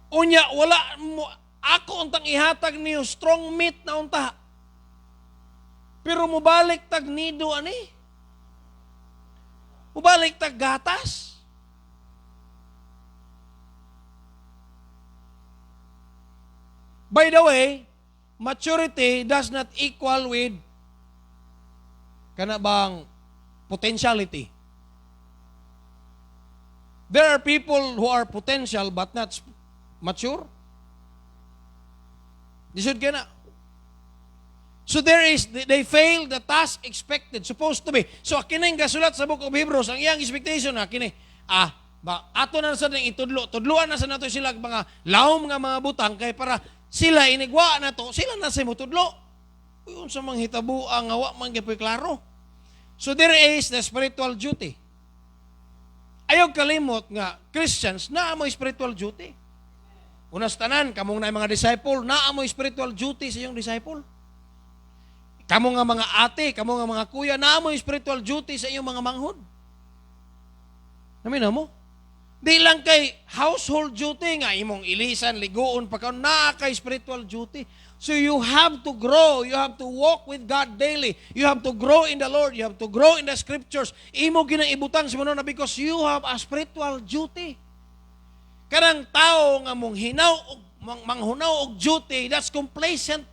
Unya, wala mo, ako untang ihatag niyo strong meat na unta. Pero mubalik tag nido ani. Mubalik tag gatas. By the way, maturity does not equal with kana bang potentiality. There are people who are potential but not mature. Disud kana. So they fail the task expected, supposed to be. So kining gasulat sa Book of Hebrews, ang iyang expectation na kini, ato na sa nang itudlo, tudluan na sa nato sila mga lawom nga mga butang kay para sila inigwa na to, sila na sa mutudlo. Yun sa mga hitabo ang awa man gyud klaro. So there is the spiritual duty. Ayaw kalimot nga Christians na amo spiritual duty. Unas tanan kamong na mga disciple na amo spiritual duty sa iyong disciple. Kamo nga mga ate, kamo nga mga kuya na amo spiritual duty sa iyong mga manghod. Namin mo? Di lang kay household duty nga imong ilisan, ligoon pa kaon na kay spiritual duty. So you have to grow, you have to walk with God daily. You have to grow in the Lord, you have to grow in the scriptures. Imo ginaibutan sa na because you have a spiritual duty. Kanang tao nga mong hinaw og manghunaw og duty, that's complacent.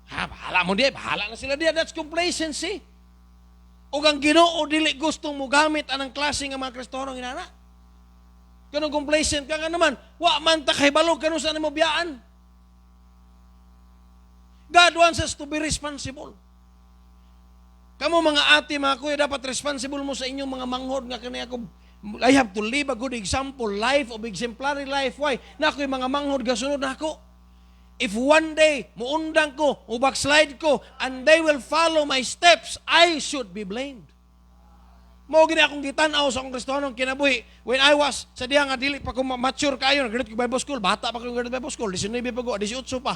Bahala mo di, bahala na sila di, that's complacency. O ang Ginoo dili gustong mo gamit anang klase nga mga Kristohanong inana. Kanang complacent ka nga naman, wa man ta kay balog kanu sa nimo biyaan. God wants us to be responsible. Kamo mga ate, mga kuya, dapat responsible mo sa inyong mga manghod nga kani ako. I have to live a good example, life of exemplary life. Why? Na ako'y mga manghod gasunod na ako. If one day, muundang ko, backslide ko, and they will follow my steps, I should be blamed. Mao gini akong gitanaw sa akong Kristohanong kinabuhi. When I was, sa diha nga dili pa ko mature kayo, nag-graduate ko Bible School, bata pa ko nag-graduate Bible School, 19 pa ko, 18 pa.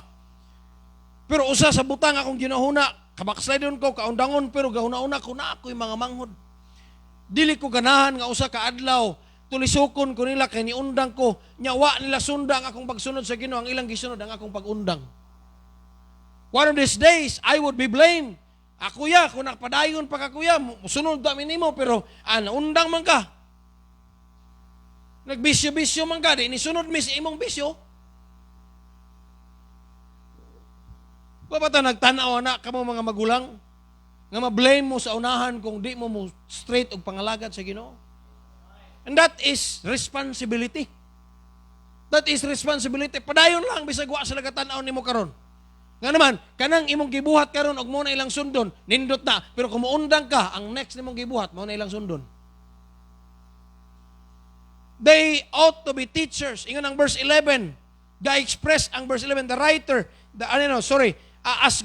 Pero usa sa butang akong ginahuna, kabackslide ko, kaundangon, pero gahuna-una ko na ako'y mga manghod. Dili ko ganahan nga usa ka adlaw, tulisukon ko nila kay niundang ko, nyawa nila sundang akong pagsunod sa Ginoo, ang ilang gisunod ang akong pagundang. One of these days, I would be blamed. Kuya, kung nakapadayon pa ka kuya, sunod dami nimo, pero naundang man ka. Nagbisyo-bisyo man ka, di nisunod mi sa imong bisyo. Babata nagtanaw na kamo mga magulang, nga ma-blame mo sa unahan kung di mo straight og pangalagad sa Ginoo. And that is responsibility. That is responsibility. Padayon lang bisag wa sila katanaw nimo karon. Nga naman, kanang imong gibuhat karon og mo na ilang sundon, nindot na. Pero kung muundang ka, ang next nimong gibuhat, mo na ilang sundon. They ought to be teachers. Ingon ang verse 11. Ga-express ang verse 11. The writer, as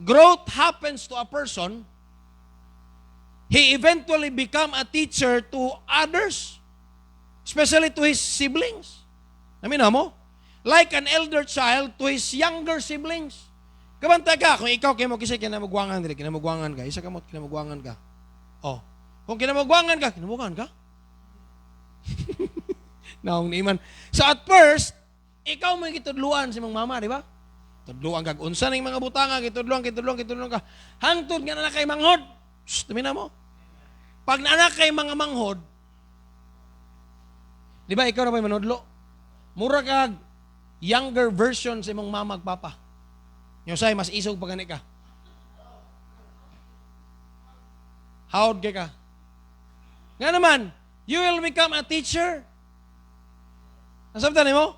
growth happens to a person, he eventually become a teacher to others, especially to his siblings. Namin mo? Like an elder child to his younger siblings. Kabantay ka, kung ikaw kayo mo kisay kinamagwangan dili, kinamagwangan ka, isa ka mo kinamagwangan ka. Oh, kung kinamagwangan ka, kinamagwangan ka? Naong niman. So at first, ikaw mo yung kitudluan si mong mama, di ba? Tudluan kag unsa ning mga butanga, kitudluan ka. Hangtod nga na kay manghod. Tumina mo. Pag naanak kay mga manghod, di ba ikaw na ba'y manudlo? Mura kag younger version sa imong mama ag papa. Yung say, mas isog pa gani ka. Howd ka. Nga naman, you will become a teacher. Nasabtan mo?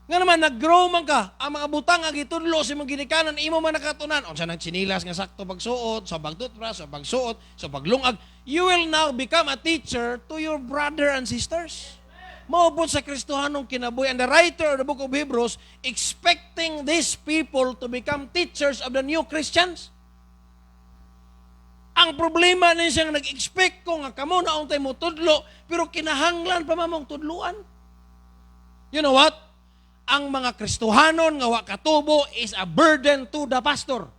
Nga naman, nag-grow man ka, ang mga butang ang itudlo sa mga ginikanan, imo man nakatunan. O sa nagchinilas nga sakto pagsuot, sa pagtutbrush, sa pagsuot, sa paglungag, you will now become a teacher to your brother and sisters. Maupod sa Kristohanong kinabuhi. And the writer of the book of Hebrews expecting these people to become teachers of the new Christians. Ang problema na siyang nag-expect ko nga kamo na untay mo tudlo, pero kinahanglan pa mamong tudluan. You know what? Ang mga Kristohanon nga wa katubo is a burden to the pastor.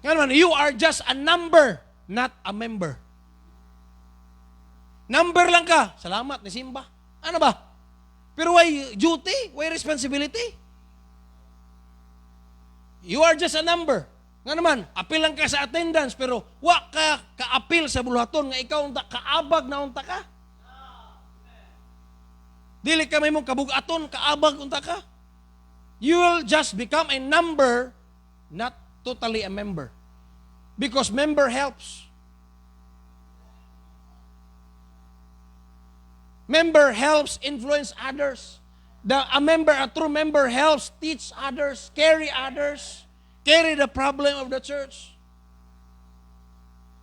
Ngayon, you are just a number, not a member. Number lang ka. Salamat, ni Simba. Ano ba? Pero why duty? Why responsibility? You are just a number. Nga naman, apil lang ka sa attendance, pero wa ka ka-apil sa buluhaton nga ikaw unta kaabag na unta ka. Dili ka may mong kabugaton, kaabag unta ka. You will just become a number, not totally a member. Because member helps. Member helps influence others. A true member helps teach others, carry the problem of the church.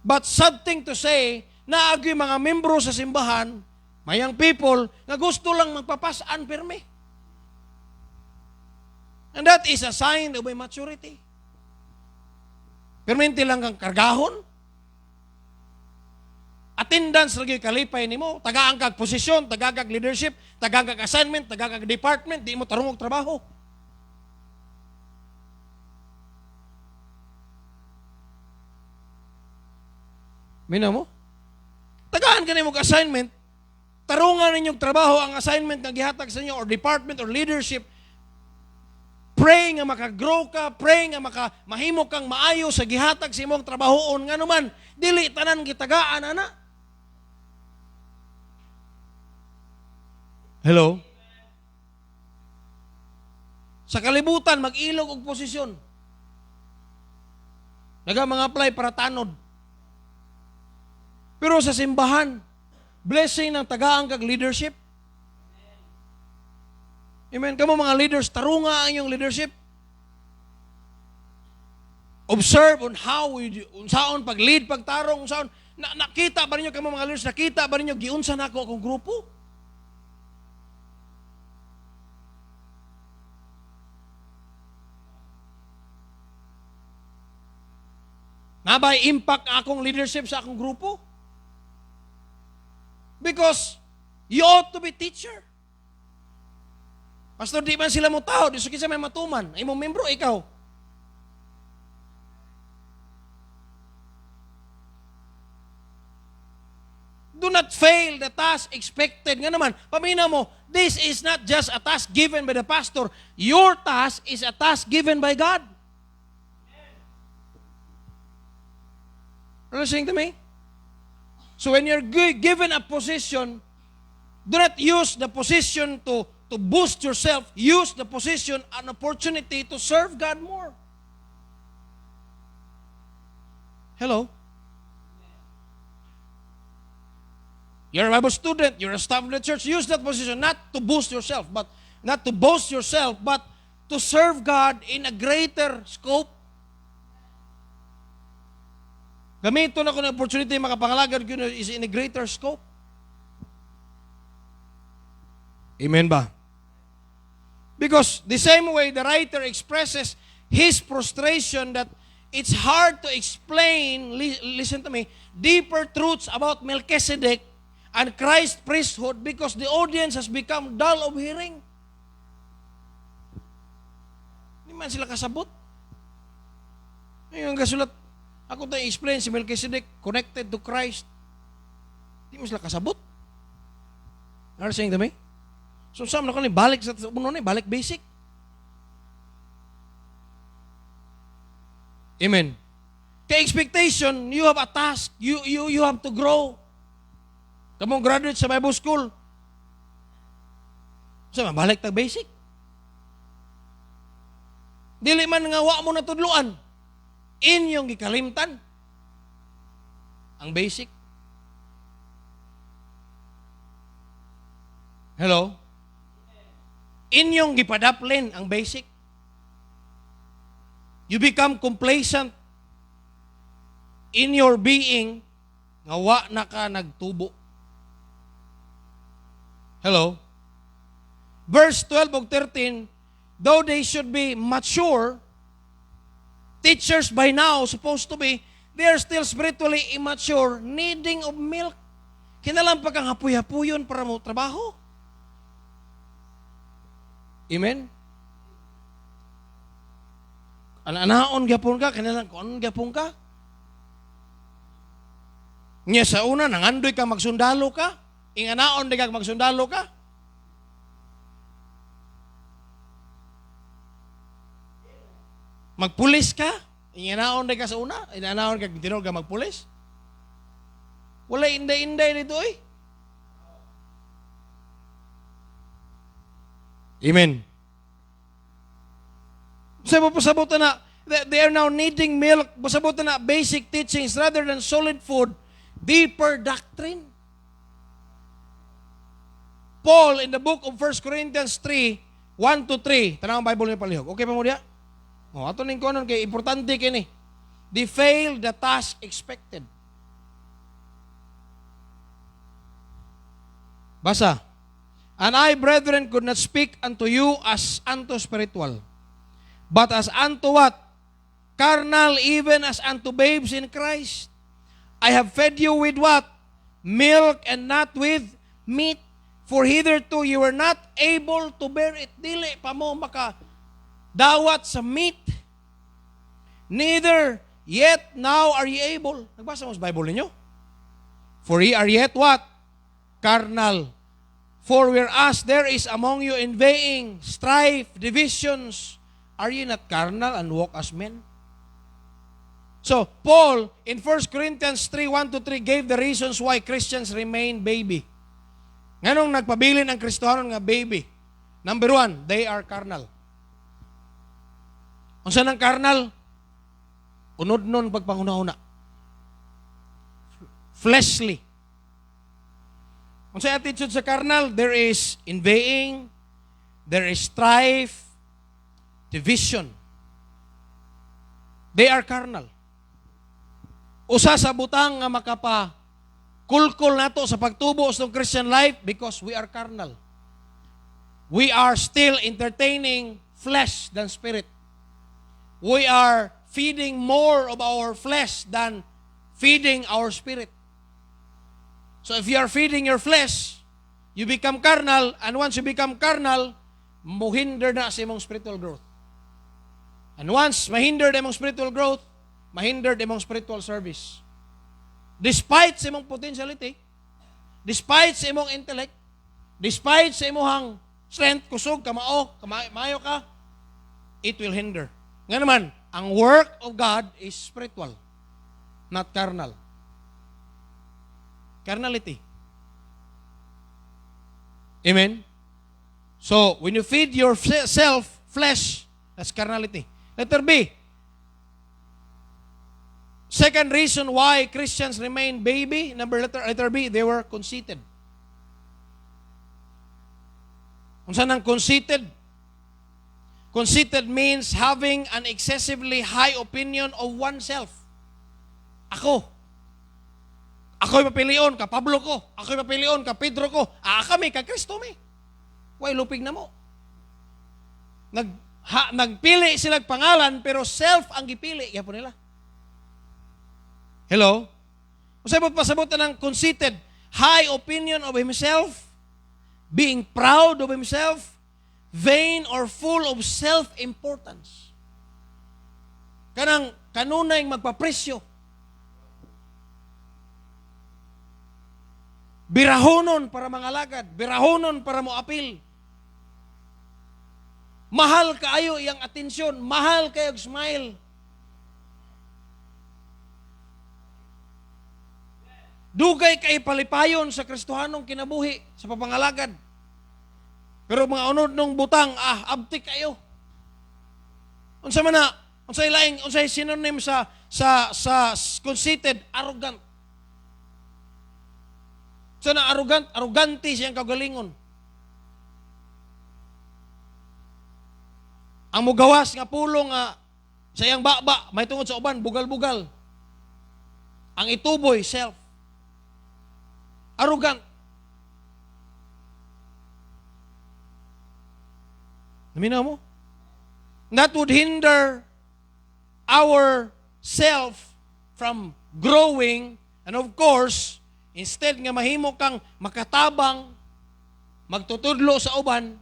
But sad thing to say, naagi mga membro sa simbahan, mayang people, na gusto lang magpapasaan pirmi. And that is a sign of immaturity. Perminti lang kang kargahon. Attendance lagi kalipay nimo, tagaan kag posisyon, tagaan kag leadership, tagaan kag assignment, tagaan kag department, di mo tarong og trabaho. Mina mo? Tagaan ka nimo og assignment, tarungan ninyong trabaho ang assignment nga gihatag sa inyo or department or leadership. Pray nga makagrow ka, pray nga mahimo kang maayo sa gihatag sa imong trabahoon nga naman dili tanan gitagaan ana. Hello? Sa kalibutan, mag-ilog og posisyon. Mga apply para tanod. Pero sa simbahan, blessing ng tagaan kag leadership. Amen. Kamo mga leaders, tarunga ang iyong leadership. Observe on how unsaon pag-lead, pagtarong, unsaon. Nakita ba ninyo kamo mga leaders, nakita ba ninyo giunsa nako akong grupo? Nabay impact akong leadership sa akong grupo? Because you ought to be teacher. Pastor, di man sila mo tao, di sa may matuman. Ay mong membro, ikaw. Do not fail the task expected. Nga naman, pamina mo, this is not just a task given by the pastor. Your task is a task given by God. Are you listening to me? So when you're given a position, do not use the position to boost yourself. Use the position an opportunity to serve God more. Hello? You're a Bible student, you're a staff of the church. Use that position not to boost yourself, but not to boast yourself, but to serve God in a greater scope. Gamiton ako ng opportunity makapangalagad ko is in a greater scope. Amen ba? Because the same way the writer expresses his frustration that it's hard to explain, listen to me, deeper truths about Melchizedek and Christ's priesthood because the audience has become dull of hearing. Hindi man sila kasabot. Ngayon kasulat, ako tayo explain si Melchizedek connected to Christ. Hindi mo sila kasabot. Are you saying to me? So saan na ka balik sa uno ni balik basic. Amen. Kay expectation, you have a task. You have to grow. Kamong graduate sa Bible school. So balik tag basic. Dili man nga wa mo natudluan. Inyong gikalimtan ang basic. Hello? Inyong gipadaplin ang basic. You become complacent in your being nga wa na ka nagtubo. Hello? Verse 12 ug 13, though they should be mature, teachers by now, supposed to be, they are still spiritually immature, needing of milk. Kinalampag ang hapuy-hapuyon para mo trabaho. Amen? Anaon gyapon ka, kinalang kon gyapon ka. Nya sa una nangandoy ka magsundalo ka, inganaon di ka magsundalo ka. Magpulis ka, inganaon di ka sa una, inganaon ka tinud ka magpulis. Wala inday-inday dito eh. Amen. Pasabot na, they are now needing milk. Pasabot na basic teachings rather than solid food, deeper doctrine. Paul in the book of 1 Corinthians 3, 1-3, tanang ang Bible niya palihog. Okay pa mo diya? Ato ning konon kay importante kini. They failed the task expected. Basa. And I, brethren, could not speak unto you as unto spiritual, but as unto what? Carnal, even as unto babes in Christ. I have fed you with what? Milk and not with meat. For hitherto you were not able to bear it. Dili pa mo makadawat sa meat. Neither yet now are ye able. Nagbasa mo sa Bible ninyo? For ye are yet what? Carnal. For whereas there is among you envying, strife, divisions, are ye not carnal and walk as men? So, Paul, in 1 Corinthians 3, 1-3, gave the reasons why Christians remain baby. Nganong nagpabilin ang Kristohanon nga baby? Number 1, they are carnal. Unsa nang carnal? Unod nun pagpanguna-una. Fleshly. Kung sa attitude sa carnal, there is envying, there is strife, division. They are carnal. Usa sa butang nga kulkol nato sa pagtubo sa Christian life because we are carnal. We are still entertaining flesh than spirit. We are feeding more of our flesh than feeding our spirit. So if you are feeding your flesh, you become carnal, and once you become carnal, mohinder na sa imong spiritual growth. And once mahinder imong spiritual growth, mahinder imong spiritual service. Despite sa imong potentiality, despite sa imong intellect, despite sa imong strength, kusog, kamao, maayo ka, it will hinder. Nga naman, ang work of God is spiritual, not carnal. Carnality. Amen? So, when you feed yourself, flesh, that's carnality. Letter B. Second reason why Christians remain baby, letter B, they were conceited. Kung saan ang conceited? Conceited means having an excessively high opinion of oneself. Ako'y papilion ka Pablo ko. Ako'y papilion ka Pedro ko. Kami ka Kristo mi. Way lupig na mo. Nagpili sila pangalan pero self ang gipili. Yapon nila. Hello? Masabot pasabutan ng conceited. High opinion of himself. Being proud of himself. Vain or full of self-importance. Kanunay magpapresyo. Birahonon para mangalagad. Birahonon para mo apil. Mahal kaayo iyang atensyon. Mahal kayo smile. Dugay kay palipayon sa Kristohanong kinabuhi sa papangalagad. Pero mga unod nung butang, abtik kayo. Unsa man na, unsay synonym sa conceited, arrogant. So na arrogante siyang kagalingon. Ang mugawas nga pulong nga sa iyang baba, may tungod sa uban, bugal-bugal. Ang ituboy, self. Arrogant. Naminaw mo? That would hinder ourself from growing, and of course, instead nga mahimo kang makatabang, magtutudlo sa uban,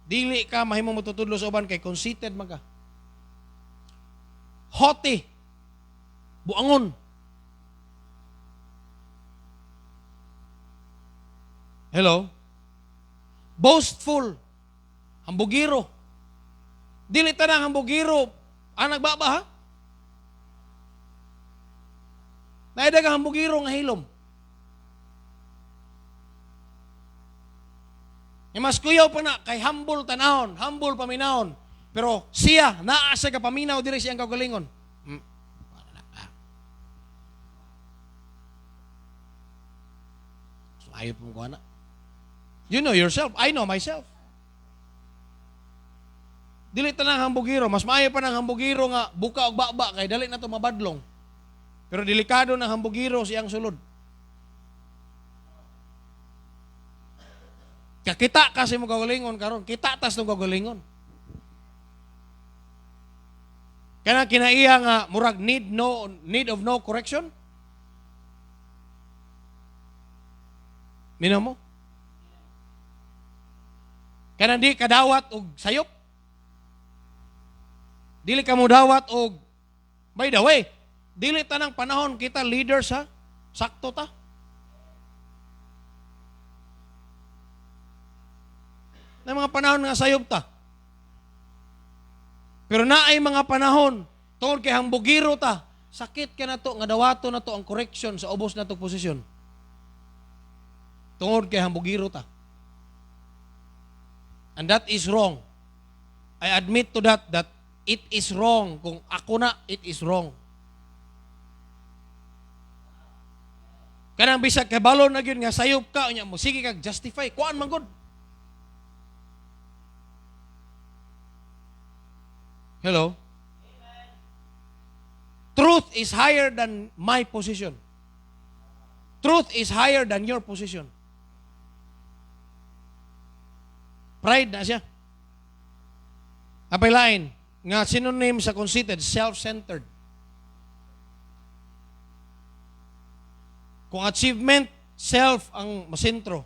dili ka mahimo matutudlo sa uban kay conceited man ka. Haughty, buangon. Hello? Boastful, hambugiro. Dili tanang hambugiro ang nagbaba ha? Naidagang hambugiro nga hilom. Mas kuyaw pa na, kay humble tanahon, humble paminahon. Pero siya, naa siya ka paminaw, diri siyang kagalingon. So, ayaw pong kuha na. You know yourself, I know myself. Dili tanang hambugiro, mas maayo pa ng hambugiro nga buka og baba, kay dali na to mabadlong. Pero delikado ng hambugiro siyang sulod. Kakita kasi mo kagalingon karon, kita tas ng kagalingon. Kana kinaiya nga murag need of no correction. Minaw mo? Kana di kadawat og sayop. Dili ka mo dawat og, by the way, dili tanang panahon kita leaders ha, sakto ta. Na mga panahon nga sayop ta. Pero naay mga panahon, tungod kay hambugiro ta, sakit ka na to, nga dawato na to ang correction sa ubos na to posisyon. Tungod kay hambugiro ta. And that is wrong. I admit to that it is wrong. Kung ako na, it is wrong. Kanang bisag kay balon na gyud nga sayop ka, unya mo sige kag justify, kuan man gud. Hello? Amen. Truth is higher than my position. Truth is higher than your position. Pride na siya. Apay lain, nga synonym sa conceited, self-centered. Kung achievement, self ang masentro.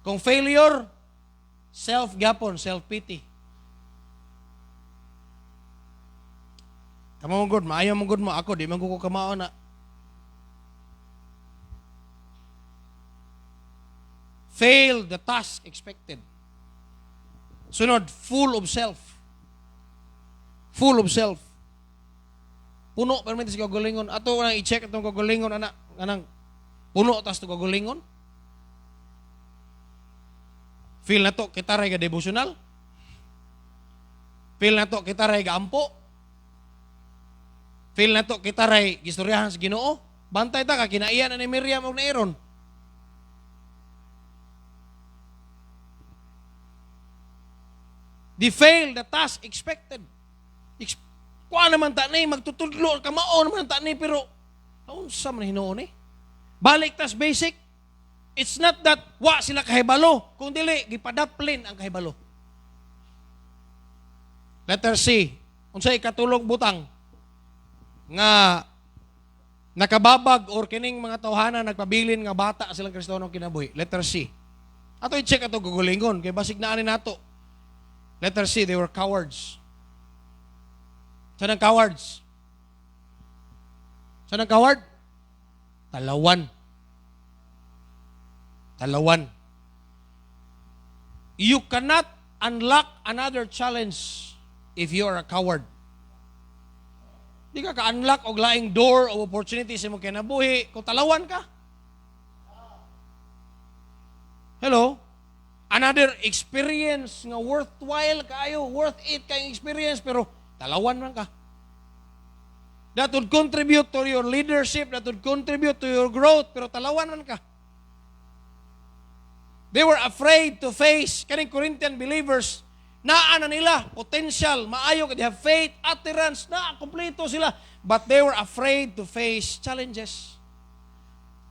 Kung failure, self-gapon, self-pity. Kamo good, maayo mo good mo ako, di man ko kamao na. Fail the task expected. Sunod, full of self. Full of self. Puno, permit si kagalingon. Ato nang i-check itong kagalingon, anak. Anang, puno, tas ito kagalingon. Feel na to, kita ray ka devotional. Feel na to, kita ray ka ampo. Feel na to, kita ray gistoryahan sa Ginoo. Bantay ta ka, kinaiyan na ni Miriam o na Aaron. They fail the task expected. Kuha naman ta ni, magtutudlo, kamao naman ta ni, pero sa man hinoon eh. Balik tas basic. It's not that wa sila kahibalo, kung dili, gipadaplin ang kahibalo. Letter C, unsay katulog butang nga nakababag or kining mga tawhana nagpabilin nga bata silang Kristiyanong kinabuhi. Letter C. Ato i-check ato gugulingon kay basig na ani nato. Letter C, they were cowards. Saan ang cowards? Saan ang coward? Talawan. Talawan. You cannot unlock another challenge if you are a coward. Di ka ka-unlock og laing door of opportunity sa mong kinabuhi kung talawan ka. Hello? Another experience nga worthwhile kayo, worth it kayong experience, pero talawan man ka. That would contribute to your leadership, that would contribute to your growth, pero talawan man ka. They were afraid to face, kaning Corinthian believers, naan na nila, potential, maayo, they have faith, utterance, kompleto sila. But they were afraid to face challenges.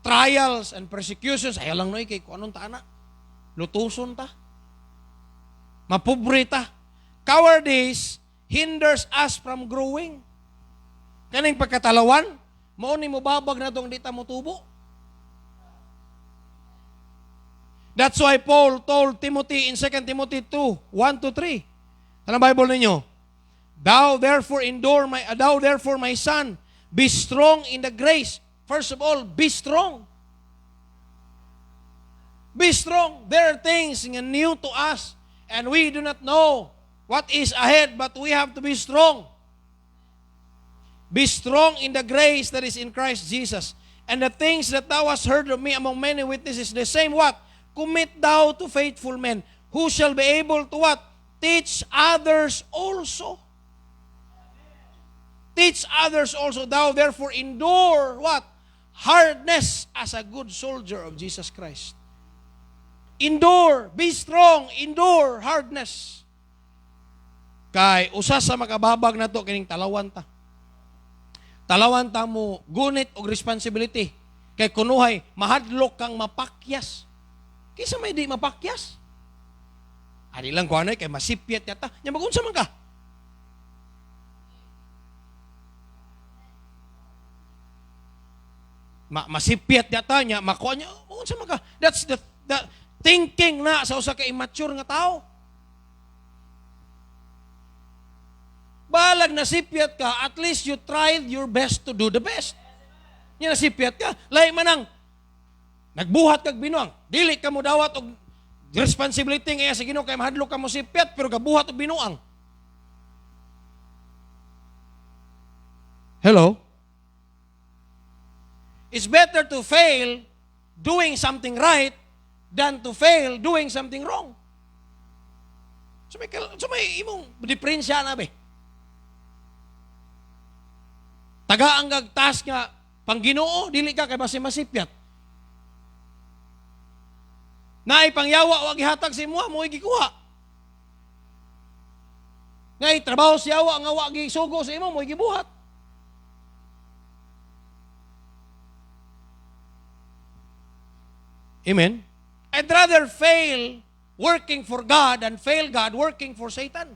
Trials and persecutions. Ayaw lang noy kay kung anong taana. Lutuson ta. Mapobre ta. Cowardice hinders us from growing. Kaning pagkatalawan, mao ni mo babag na tong dita mo tubo. That's why Paul told Timothy in 2 Timothy 2, 1-3. Ano ang Bible ninyo? Thou therefore my son, be strong in the grace. First of all, be strong. Be strong. There are things new to us, and we do not know what is ahead, but we have to be strong. Be strong in the grace that is in Christ Jesus. And the things that thou hast heard of me among many witnesses, the same what? Commit thou to faithful men, who shall be able to what? Teach others also. Teach others also. Thou therefore endure what? Hardness as a good soldier of Jesus Christ. Endure, be strong, endure hardness. Kay usa sa makababag na to kining talawan ta. Talawan ta mo gunit og responsibility. Kay kunuhay mahadlok kang mapakyas. Kisa may di mapakyas. Ani lang ko anay kay masipyat yata. Nya magunsa man ka? Masipyat yata nya makuha nya magunsa man ka? That's the thinking na sa usa ka immature nga tao. Balag nasipyat ka, at least you tried your best to do the best. Nya nasipyat ka, lahi manang nagbuhat kag binuang. Dili ka mo dawat og responsibility nga sa Ginoo kay mahadlok ka mo sipyat pero gabuhat og binuang. Hello? It's better to fail doing something right than to fail doing something wrong. So may imong diferensya na be. Taga ang task nga pang Ginoo dili ka kay basi masipyat. Naay pangyawa wa gihatag sa imo mo gikuha. Ngay trabaho sa yawa nga wa gisugo sa imo mo gibuhat. Amen. I'd rather fail working for God than fail God working for Satan.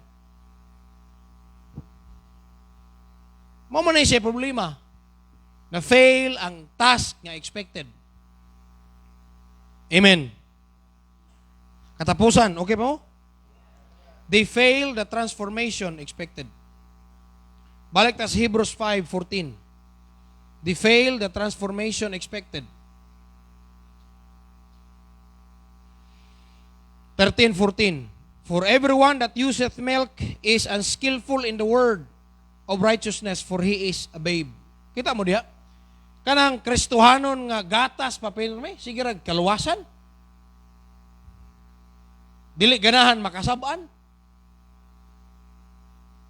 Mao man ay siya problema na fail ang task nga expected. Amen. Katapusan, okay po? They fail the transformation expected. Balik ta sa Hebrews 5:14. They fail the transformation expected. 13:14. For everyone that useth milk is unskillful in the word of righteousness, for he is a babe. Kita mo diha? Kanang Kristohanon nga gatas papel may sige rag kaluwasan. Dili ganahan makasab-an.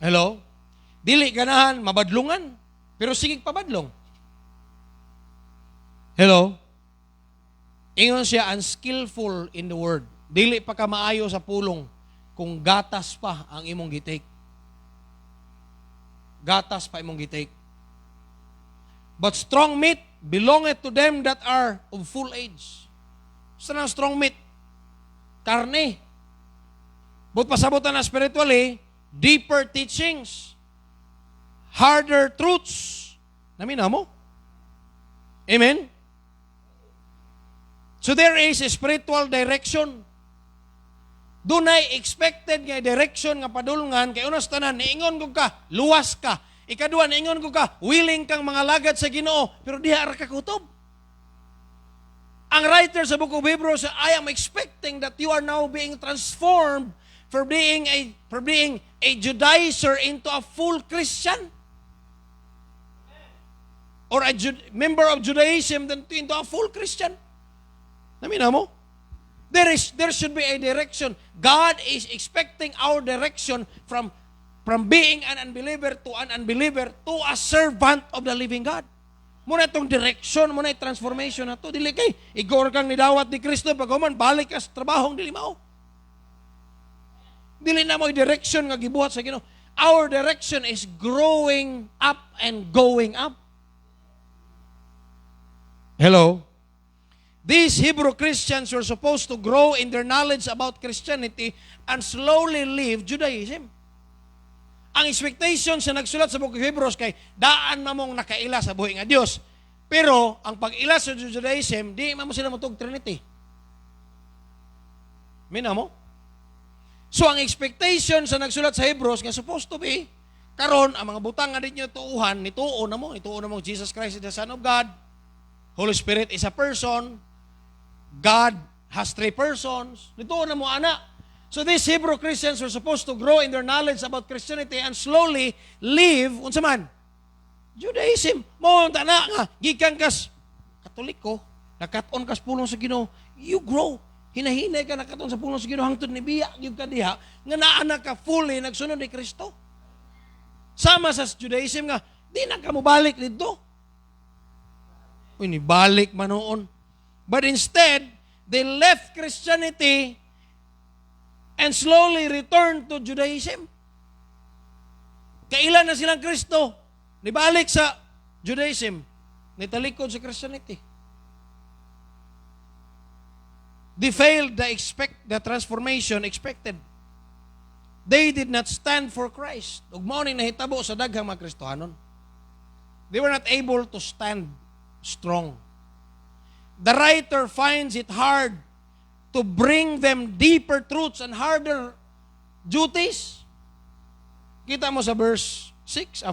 Hello? Dili ganahan mabadlungan, pero sige pabadlong. Hello? Ingon siya unskillful in the word. Dili pa ka maayo sa pulong kung gatas pa ang imong gitake. Gatas pa imong gitake. But strong meat belongeth to them that are of full age. Sa nang strong meat? Karne. But pasabutan na spiritually, deeper teachings, harder truths. Namina mo? Amen? So there is a spiritual direction. Dunay expected nga direction nga padulungan kay unos tanan niingon ko ka, luwas ka. Ikaduha niingon ko ka, willing kang mga lagad sa Ginoo, pero diha ra ka kutob. Ang writer sa Book of Hebrews, I am expecting that you are now being transformed for being a Judaizer into a full Christian. Or a member of Judaism into a full Christian. Namina mo? There should be a direction. God is expecting our direction from being an unbeliever to a servant of the living God. Muna itong direction, muna itong transformation na ito. Dili kay, igor kang nidawat ni Kristo, pag human, balik ka sa trabahong dili mao. Dili na mo direction nga gibuhat sa Ginoo. Our direction is growing up and going up. Hello? These Hebrew Christians were supposed to grow in their knowledge about Christianity and slowly leave Judaism. Ang expectation sa nagsulat sa Book of Hebrews kay daan mamong nakaila sa buhi nga Dios. Pero ang pag-ila sa Judaism, di mo sila mutog Trinity. Mina mo? So ang expectation sa nagsulat sa Hebrews nga supposed to be karon ang mga butang nga dinyo tuuhan, nituo na mo Jesus Christ is the Son of God. Holy Spirit is a person. God has 3 persons. Nituo na mo ana. So these Hebrew Christians were supposed to grow in their knowledge about Christianity and slowly live unsa man Judaism. Mo ta na nga gikan kas Katoliko, nakaton kas pulong sa Ginoo, you grow. Hinahinay ka nakaton sa pulong sa Ginoo hangtod ni biya gyud ka diha nga naa na ka fully nagsunod ni Kristo. Sama sa Judaism nga di na ka mo balik dito. Uy, ni balik man noon. But instead, they left Christianity and slowly returned to Judaism. Kailan na silang Kristo? Nibalik sa Judaism. Nitalikod sa Christianity. They failed the transformation expected. They did not stand for Christ. Ug mao ni nahitabo sa daghang mga Kristohanon. They were not able to stand strong. The writer finds it hard to bring them deeper truths and harder duties. Kita mo sa verse 14.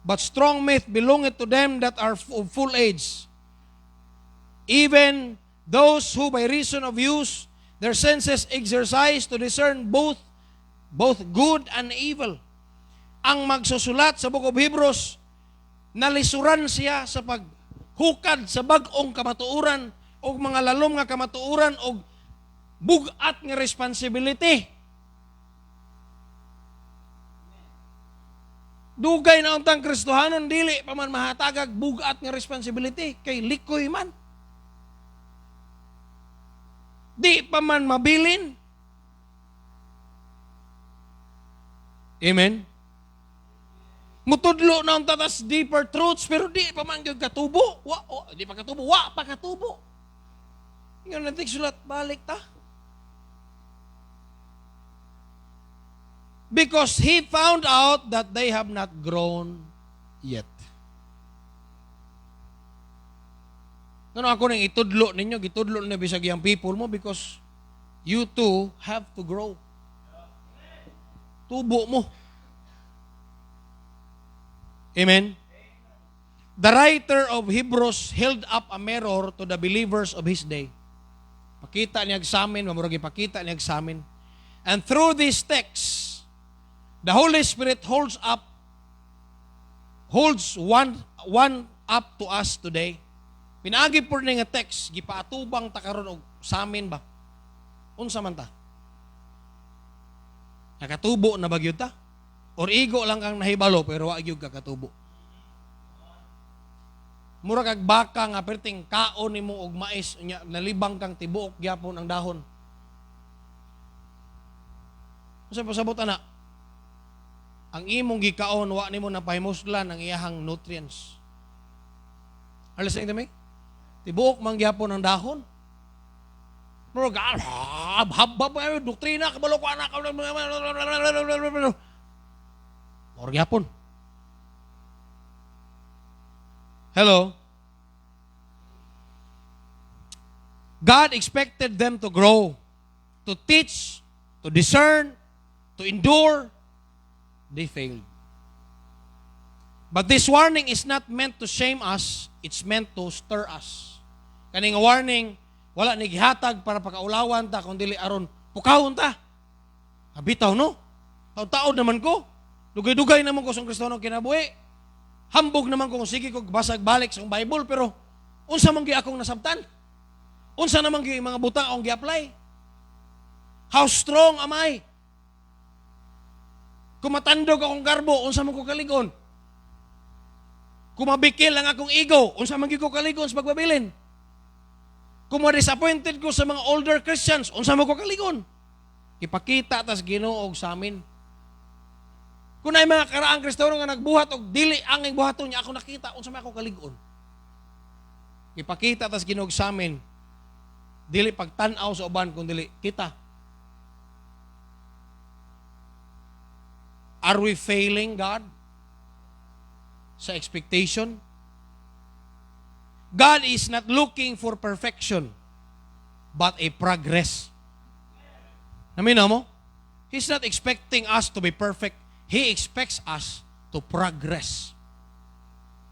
But strong meat belongeth to them that are of full age, even those who by reason of use their senses exercise to discern both good and evil. Ang magsusulat sa Book of Hebrews, nalisuran siya sa paghukad sa bag-ong kamatuoran o mga lalom nga kamatuoran o bugat nga responsibility. Dugay na untang Kristohanon, dili pa man mahatagag bugat nga responsibility kay likoy man. Di pa man mabilin. Amen? Mutudlo na ang tatas deeper truths pero di pa man gyud katubo. Di pa katubo. Wa pa katubo. Ngayon natin sulat, balik ta. Because he found out that they have not grown yet. Ano ako nang itudlo ninyo, gitudlo na bisag yung people mo because you too have to grow. Tubo mo. Amen? The writer of Hebrews held up a mirror to the believers of his day. Pakita niya sa amin, mamurag ipakita niya sa amin. And through these texts, the Holy Spirit holds one up to us today. Pinaagi po nga text, gipaatubang ta karon og sa amin ba? Unsa man ta? Nakatubo na ba gyud ta? Or igo lang kang nahibalo pero wa gyud ka katubo? Mura kag baka nga perting kaon nimo og mais nya nalibang kang tibuok gyapon ang dahon. Unsa pasabot ana? Ang imong gikaon wa nimo napahimuslan ang iyahang nutrients. Alas ang dami? Tibuok man gyapon ang dahon. Mura habab doktrina kabalo ko anak. Mura gyapon. Hello? God expected them to grow, to teach, to discern, to endure. They failed. But this warning is not meant to shame us, it's meant to stir us. Kaning warning, wala ni gihatag para pakaulawan ta, kundi aron pukawon ta. Habitaw no? Taon-taon naman ko. Dugay-dugay naman ko sa Kristono kinabuhi. Hambog naman kung sige ko basag balik sa Bible, pero unsa man gyud akong nasabtan? Unsa naman gyud mga butang akong gi-apply? How strong am I? Kung matandog akong garbo, unsa man ko kaligon? Kung mabikil ang akong ego, unsa man gyud ko kaligon sa pagbabilin? Kung ma-disappointed ko sa mga older Christians, unsa man ko kaligon? Ipakita tas Ginoo og sa amin. Kung na mga karaang Kristiyano nga nagbuhat og dili ang buhaton niya ako nakita, unsa may ako kaligon. Ipakita tas Ginoo sa amin. Dili pagtan-aw sa uban kun dili kita. Are we failing God sa expectation? God is not looking for perfection, but a progress. Naminaw mo? He's not expecting us to be perfect. He expects us to progress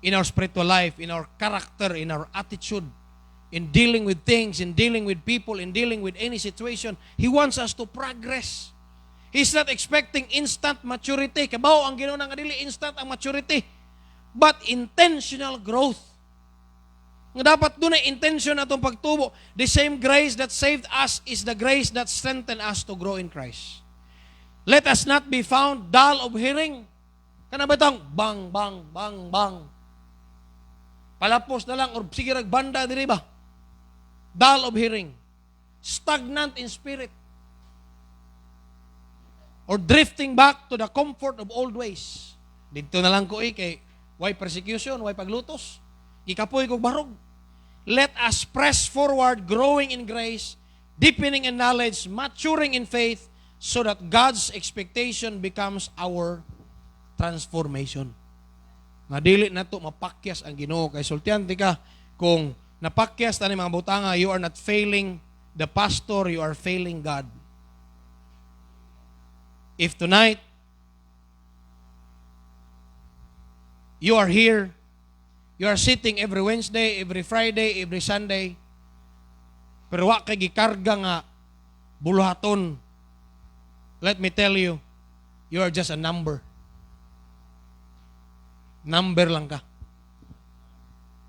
in our spiritual life, in our character, in our attitude, in dealing with things, in dealing with people, in dealing with any situation. He wants us to progress. He's not expecting instant maturity. Kabaw ang Ginoo nga dili instant ang maturity, but intentional growth. Nga dapat doon ay intention atong pagtubo. The same grace that saved us is the grace that strengthened us to grow in Christ. Let us not be found dull of hearing. Kana ba itong bang, bang, bang, bang. Palapos na lang, or sige banda diri ba? Dull of hearing. Stagnant in spirit. Or drifting back to the comfort of old ways. Dito na lang ko kay why persecution, why paglutos? Ikapoy kog barog. Let us press forward, growing in grace, deepening in knowledge, maturing in faith, so that God's expectation becomes our transformation. Madili na to mapakyas ang Ginoo kay sultiante ka kung napakyas tani mga butanga, you are not failing the pastor, you are failing God. If tonight you are here, you are sitting every Wednesday, every Friday, every Sunday, pero wa kay gikarga nga buluhaton, let me tell you, you are just a number. Number lang ka.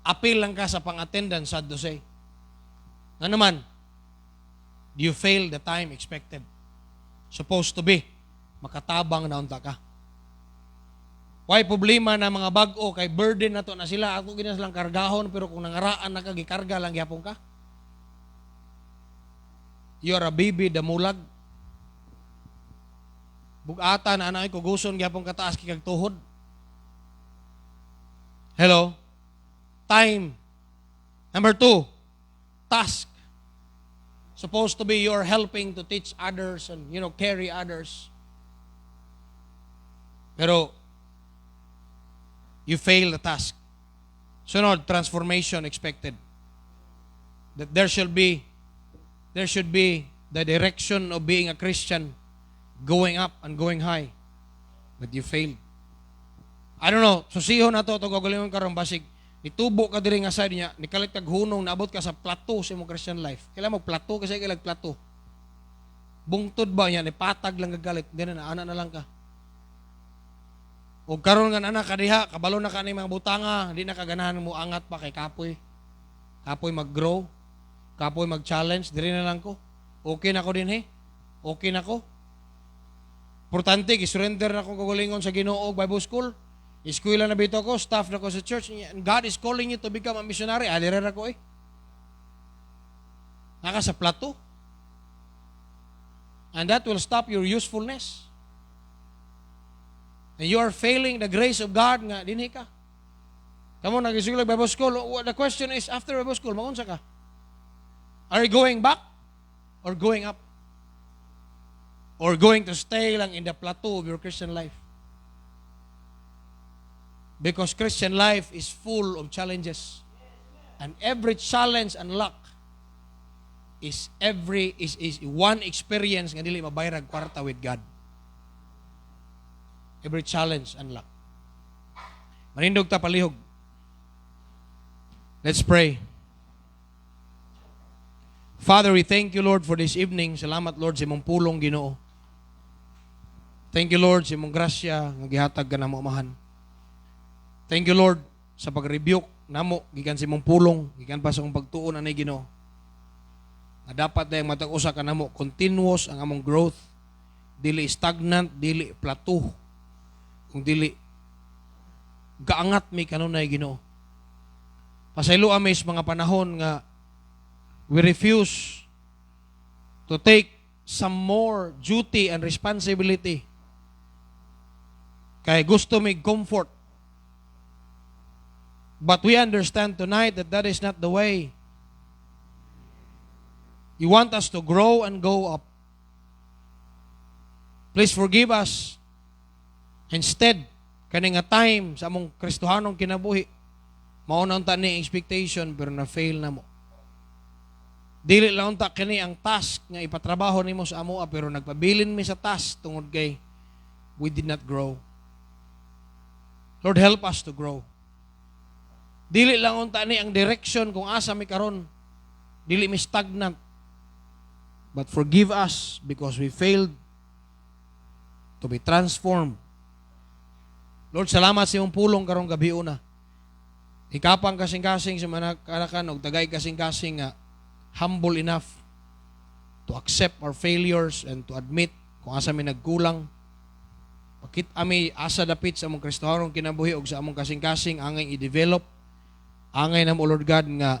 Apil lang ka sa pang-attendance, sad to say. Nga naman, you fail the time expected. Supposed to be, makatabang na unta ka. Why problema na mga bag-o kay burden na to na sila, ako ginas lang kargahon, pero kung nangaraan na ka, gikarga lang yapon ka. You are a baby, damulag. Bugata na anay kuguson gyapon kataas kay tuhod. Hello? Time. Number 2, task. Supposed to be you're helping to teach others and, carry others. Pero, you fail the task. Sunod, transformation expected. That there should be the direction of being a Christian going up and going high. But you failed. I don't know, susiho na to gagalingon karon basig itubo ka diri nga side niya, nikalit kag hunong naabot ka sa plateau sa imong Christian life. Kailan mo plateau kasi kailag plateau. Bungtod ba niya ni patag lang gagalit, din na ana na lang ka. O karon nga ana kadiha, kabalo na ka ni mga butanga, di na kaganahan mo angat pa kay kapoy. Kapoy mag-grow, kapoy mag-challenge, diri na lang ko. Okay na ko din Okay na ko. Importante, gisurrender na akong kagalingon sa Ginoo Bible School. Eskwela na bito ko, staff na ko sa church. God is calling you to become a missionary. Alirer ako Naka sa plato. And that will stop your usefulness. And you are failing the grace of God nga, dinhi ka. Kamu nag-eskwela Bible School. The question is, after Bible School, maunsa ka? Are you going back? Or going up? Or going to stay lang in the plateau of your Christian life? Because Christian life is full of challenges. And every challenge and luck is one experience nga dili mabayrag kwarta with God. Every challenge and luck. Manindog ta palihog. Let's pray. Father, we thank you, Lord, for this evening. Salamat, Lord, sa imong pulong, Ginoo. Thank you, Lord, sa imong grasya nga gihatag ka namo, amahan. Thank you, Lord, sa pag-rebuke namo gikan sa imong pulong, gikan pa sa imong pagtuon anay Ginoo. Na dapat dayang matag-usa ka namo continuous ang among growth, dili stagnant, dili plateau, kung dili gaangat mi kanunay Ginoo. Pasaylo amis mga panahon nga we refuse to take some more duty and responsibility. Kay gusto mi comfort. But we understand tonight that that is not the way. You want us to grow and go up. Please forgive us Instead, kani nga time sa among Kristohanong kinabuhi, mauna unta ni expectation pero na-fail na mo. Dili lang unta kini ang task nga ipatrabaho nimo sa amoa pero nagpabilin mi sa task tungod kay we did not grow. Lord, help us to grow. Dili lang unta ni ang direction kung asa mi karon. Dili mi stagnant. But forgive us because we failed to be transformed. Lord, salamat sa iyong pulong karong gabi una. Ikapang kasing-kasing sa manakanakan og tagay kasing-kasing nga humble enough to accept our failures and to admit kung asa mi nagkulang. Pakit ami asa dapit sa among Kristohanong kinabuhi og sa among kasing-kasing angay i-develop. Angay na mo, Lord God, nga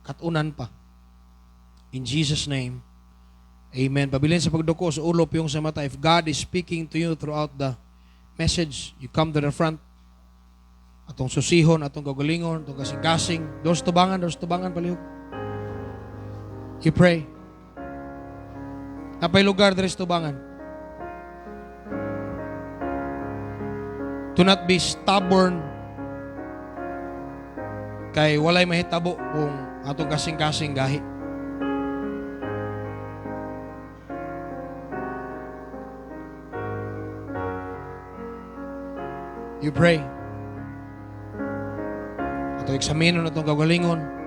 katunan pa. In Jesus' name, amen. Pabilin sa pagduko sa ulo yung sa mata. If God is speaking to you throughout the message, you come to the front. Atong susihon, atong gagalingon, atong kasing-kasing. Dos tubangan palihog. You pray. Napay lugar deres tubangan. Do not be stubborn. Kay walay mahitabo kung atong kasing-kasing gahi. You pray. Atong eksaminon atong gagalingon.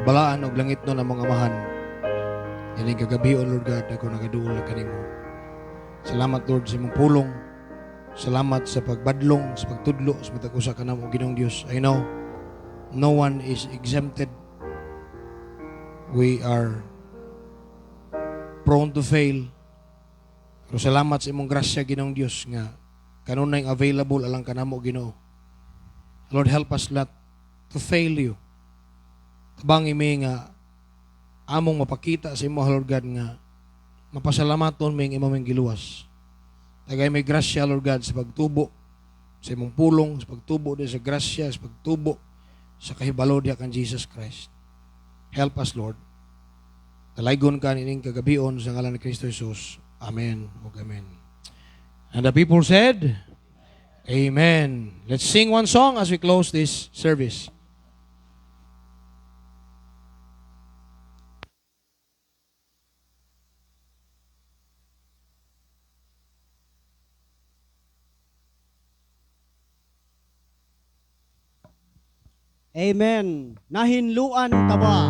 balaan og langit no namong amahan. Yan ang kagabi, O Lord God, ako nagaduol na kanimo. Salamat, Lord, sa imong pulong. Salamat sa pagbadlong, sa pagtudlo, sa matagusa ka namo, Ginoong Diyos. I know, no one is exempted. We are prone to fail. Pero salamat sa imong grasya, Ginoong Diyos, nga kanunay available alang ka namo, Ginoo. Lord, help us not to fail you. Tabang imi nga among mapakita sa imo Lord God nga mapasalamaton mi ang imong giluwas. Tagay may grasya Lord God sa pagtubo sa imong pulong, sa pagtubo din sa grasya, sa pagtubo sa kahibalo diha kan Jesus Christ. Help us Lord. Talaygon ka nining kagabion sa ngalan ni Kristo Jesus. Amen. Amen. And the people said, Amen. Let's sing one song as we close this service. Amen. Nahinluan ka ba?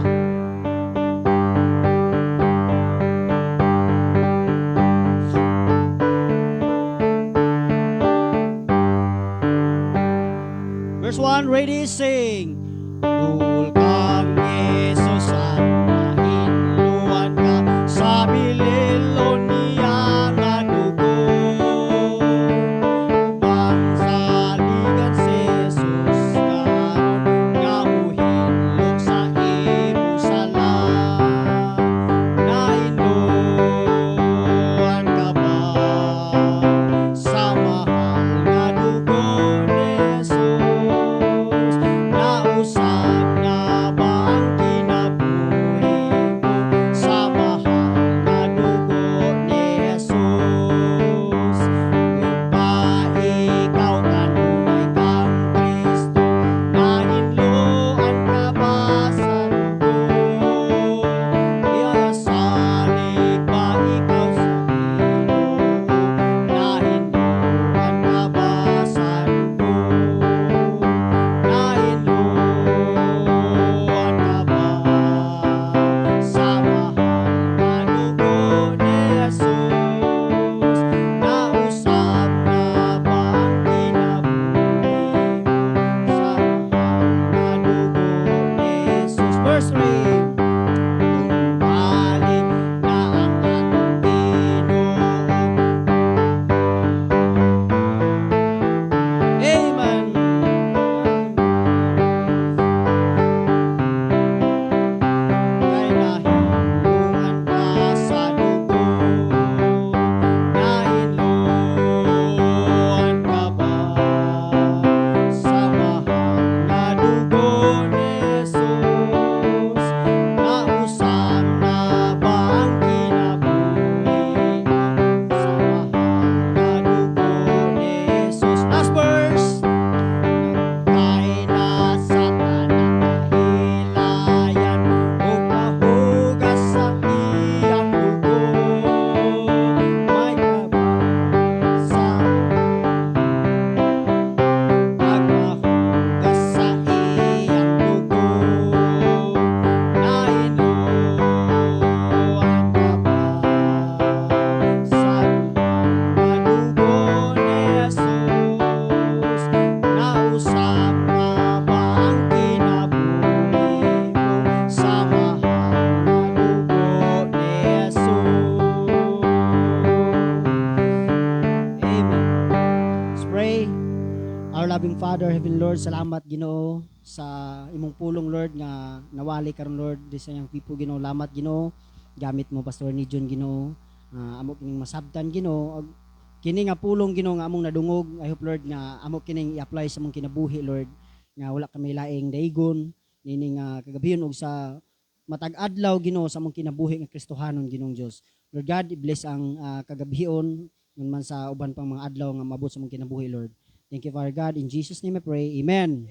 Verse 1, ready, sing. Dul kang Jesus at nahinluan ka sa bililon niya nga dugo. Ubang saligan si Jesus karon nga muhinlok sa imong sala. Nahinluan ka ba sa mahal nga dugo ni Jesus? Nausap na ba ang kinabuhi mo sa mahal nga dugo ni Jesus? Kung ba ikaw kanunay kang Kristo, nahinluan ka ba sa dugo? Iasalig ba ikaw sa Ginoo? Nahinluan ka ba sa dugo? Nahinluan ka ba sa mahal nga dugo ni Jesus? Nausap na ba ang kinabuhi mo sa mahal nga dugo ni Jesus? Verse 3. Balik na ang atong Ginoo. Amen. Kay nahinluan ka sa dugo. Nahinluan ka ba sa mahal nga dugo ni Jesus? Nausap na ba ang kinabuhi mo sa mahal nga dugo ni Jesus? Last verse. Nagkain na sa tanang kahilayan o kahugas sa iyang dugo. May kabang sa pagmahugas sa iyang dugo. Nahinluan ka ba sa mahal nga dugo ni Jesus? Nausap na ba ang kinabuhi mo sa mahal nga dugo ni Jesus? Amen. Let's pray. Our loving Father, Heavenly Lord, salamat Ginoo sa imong pulong Lord nga nawali karon Lord di sa iyang people Ginoo. Lamat Ginoo. Gamit mo Pastor ni John Ginoo. Amo kining masabtan Ginoo. Ag kini nga pulong Ginoo nga among nadungog. I hope Lord nga amo kining i-apply sa among kinabuhi Lord. Nga wala kami laing daigon nining kagabion og sa matag adlaw Ginoo sa among kinabuhi nga Kristohanon Ginoong Dios. Lord God, i-bless ang kagabion ngun man sa uban pang mga adlaw nga mabot sa among kinabuhi Lord. Thank you, Father God. In Jesus' name I pray. Amen.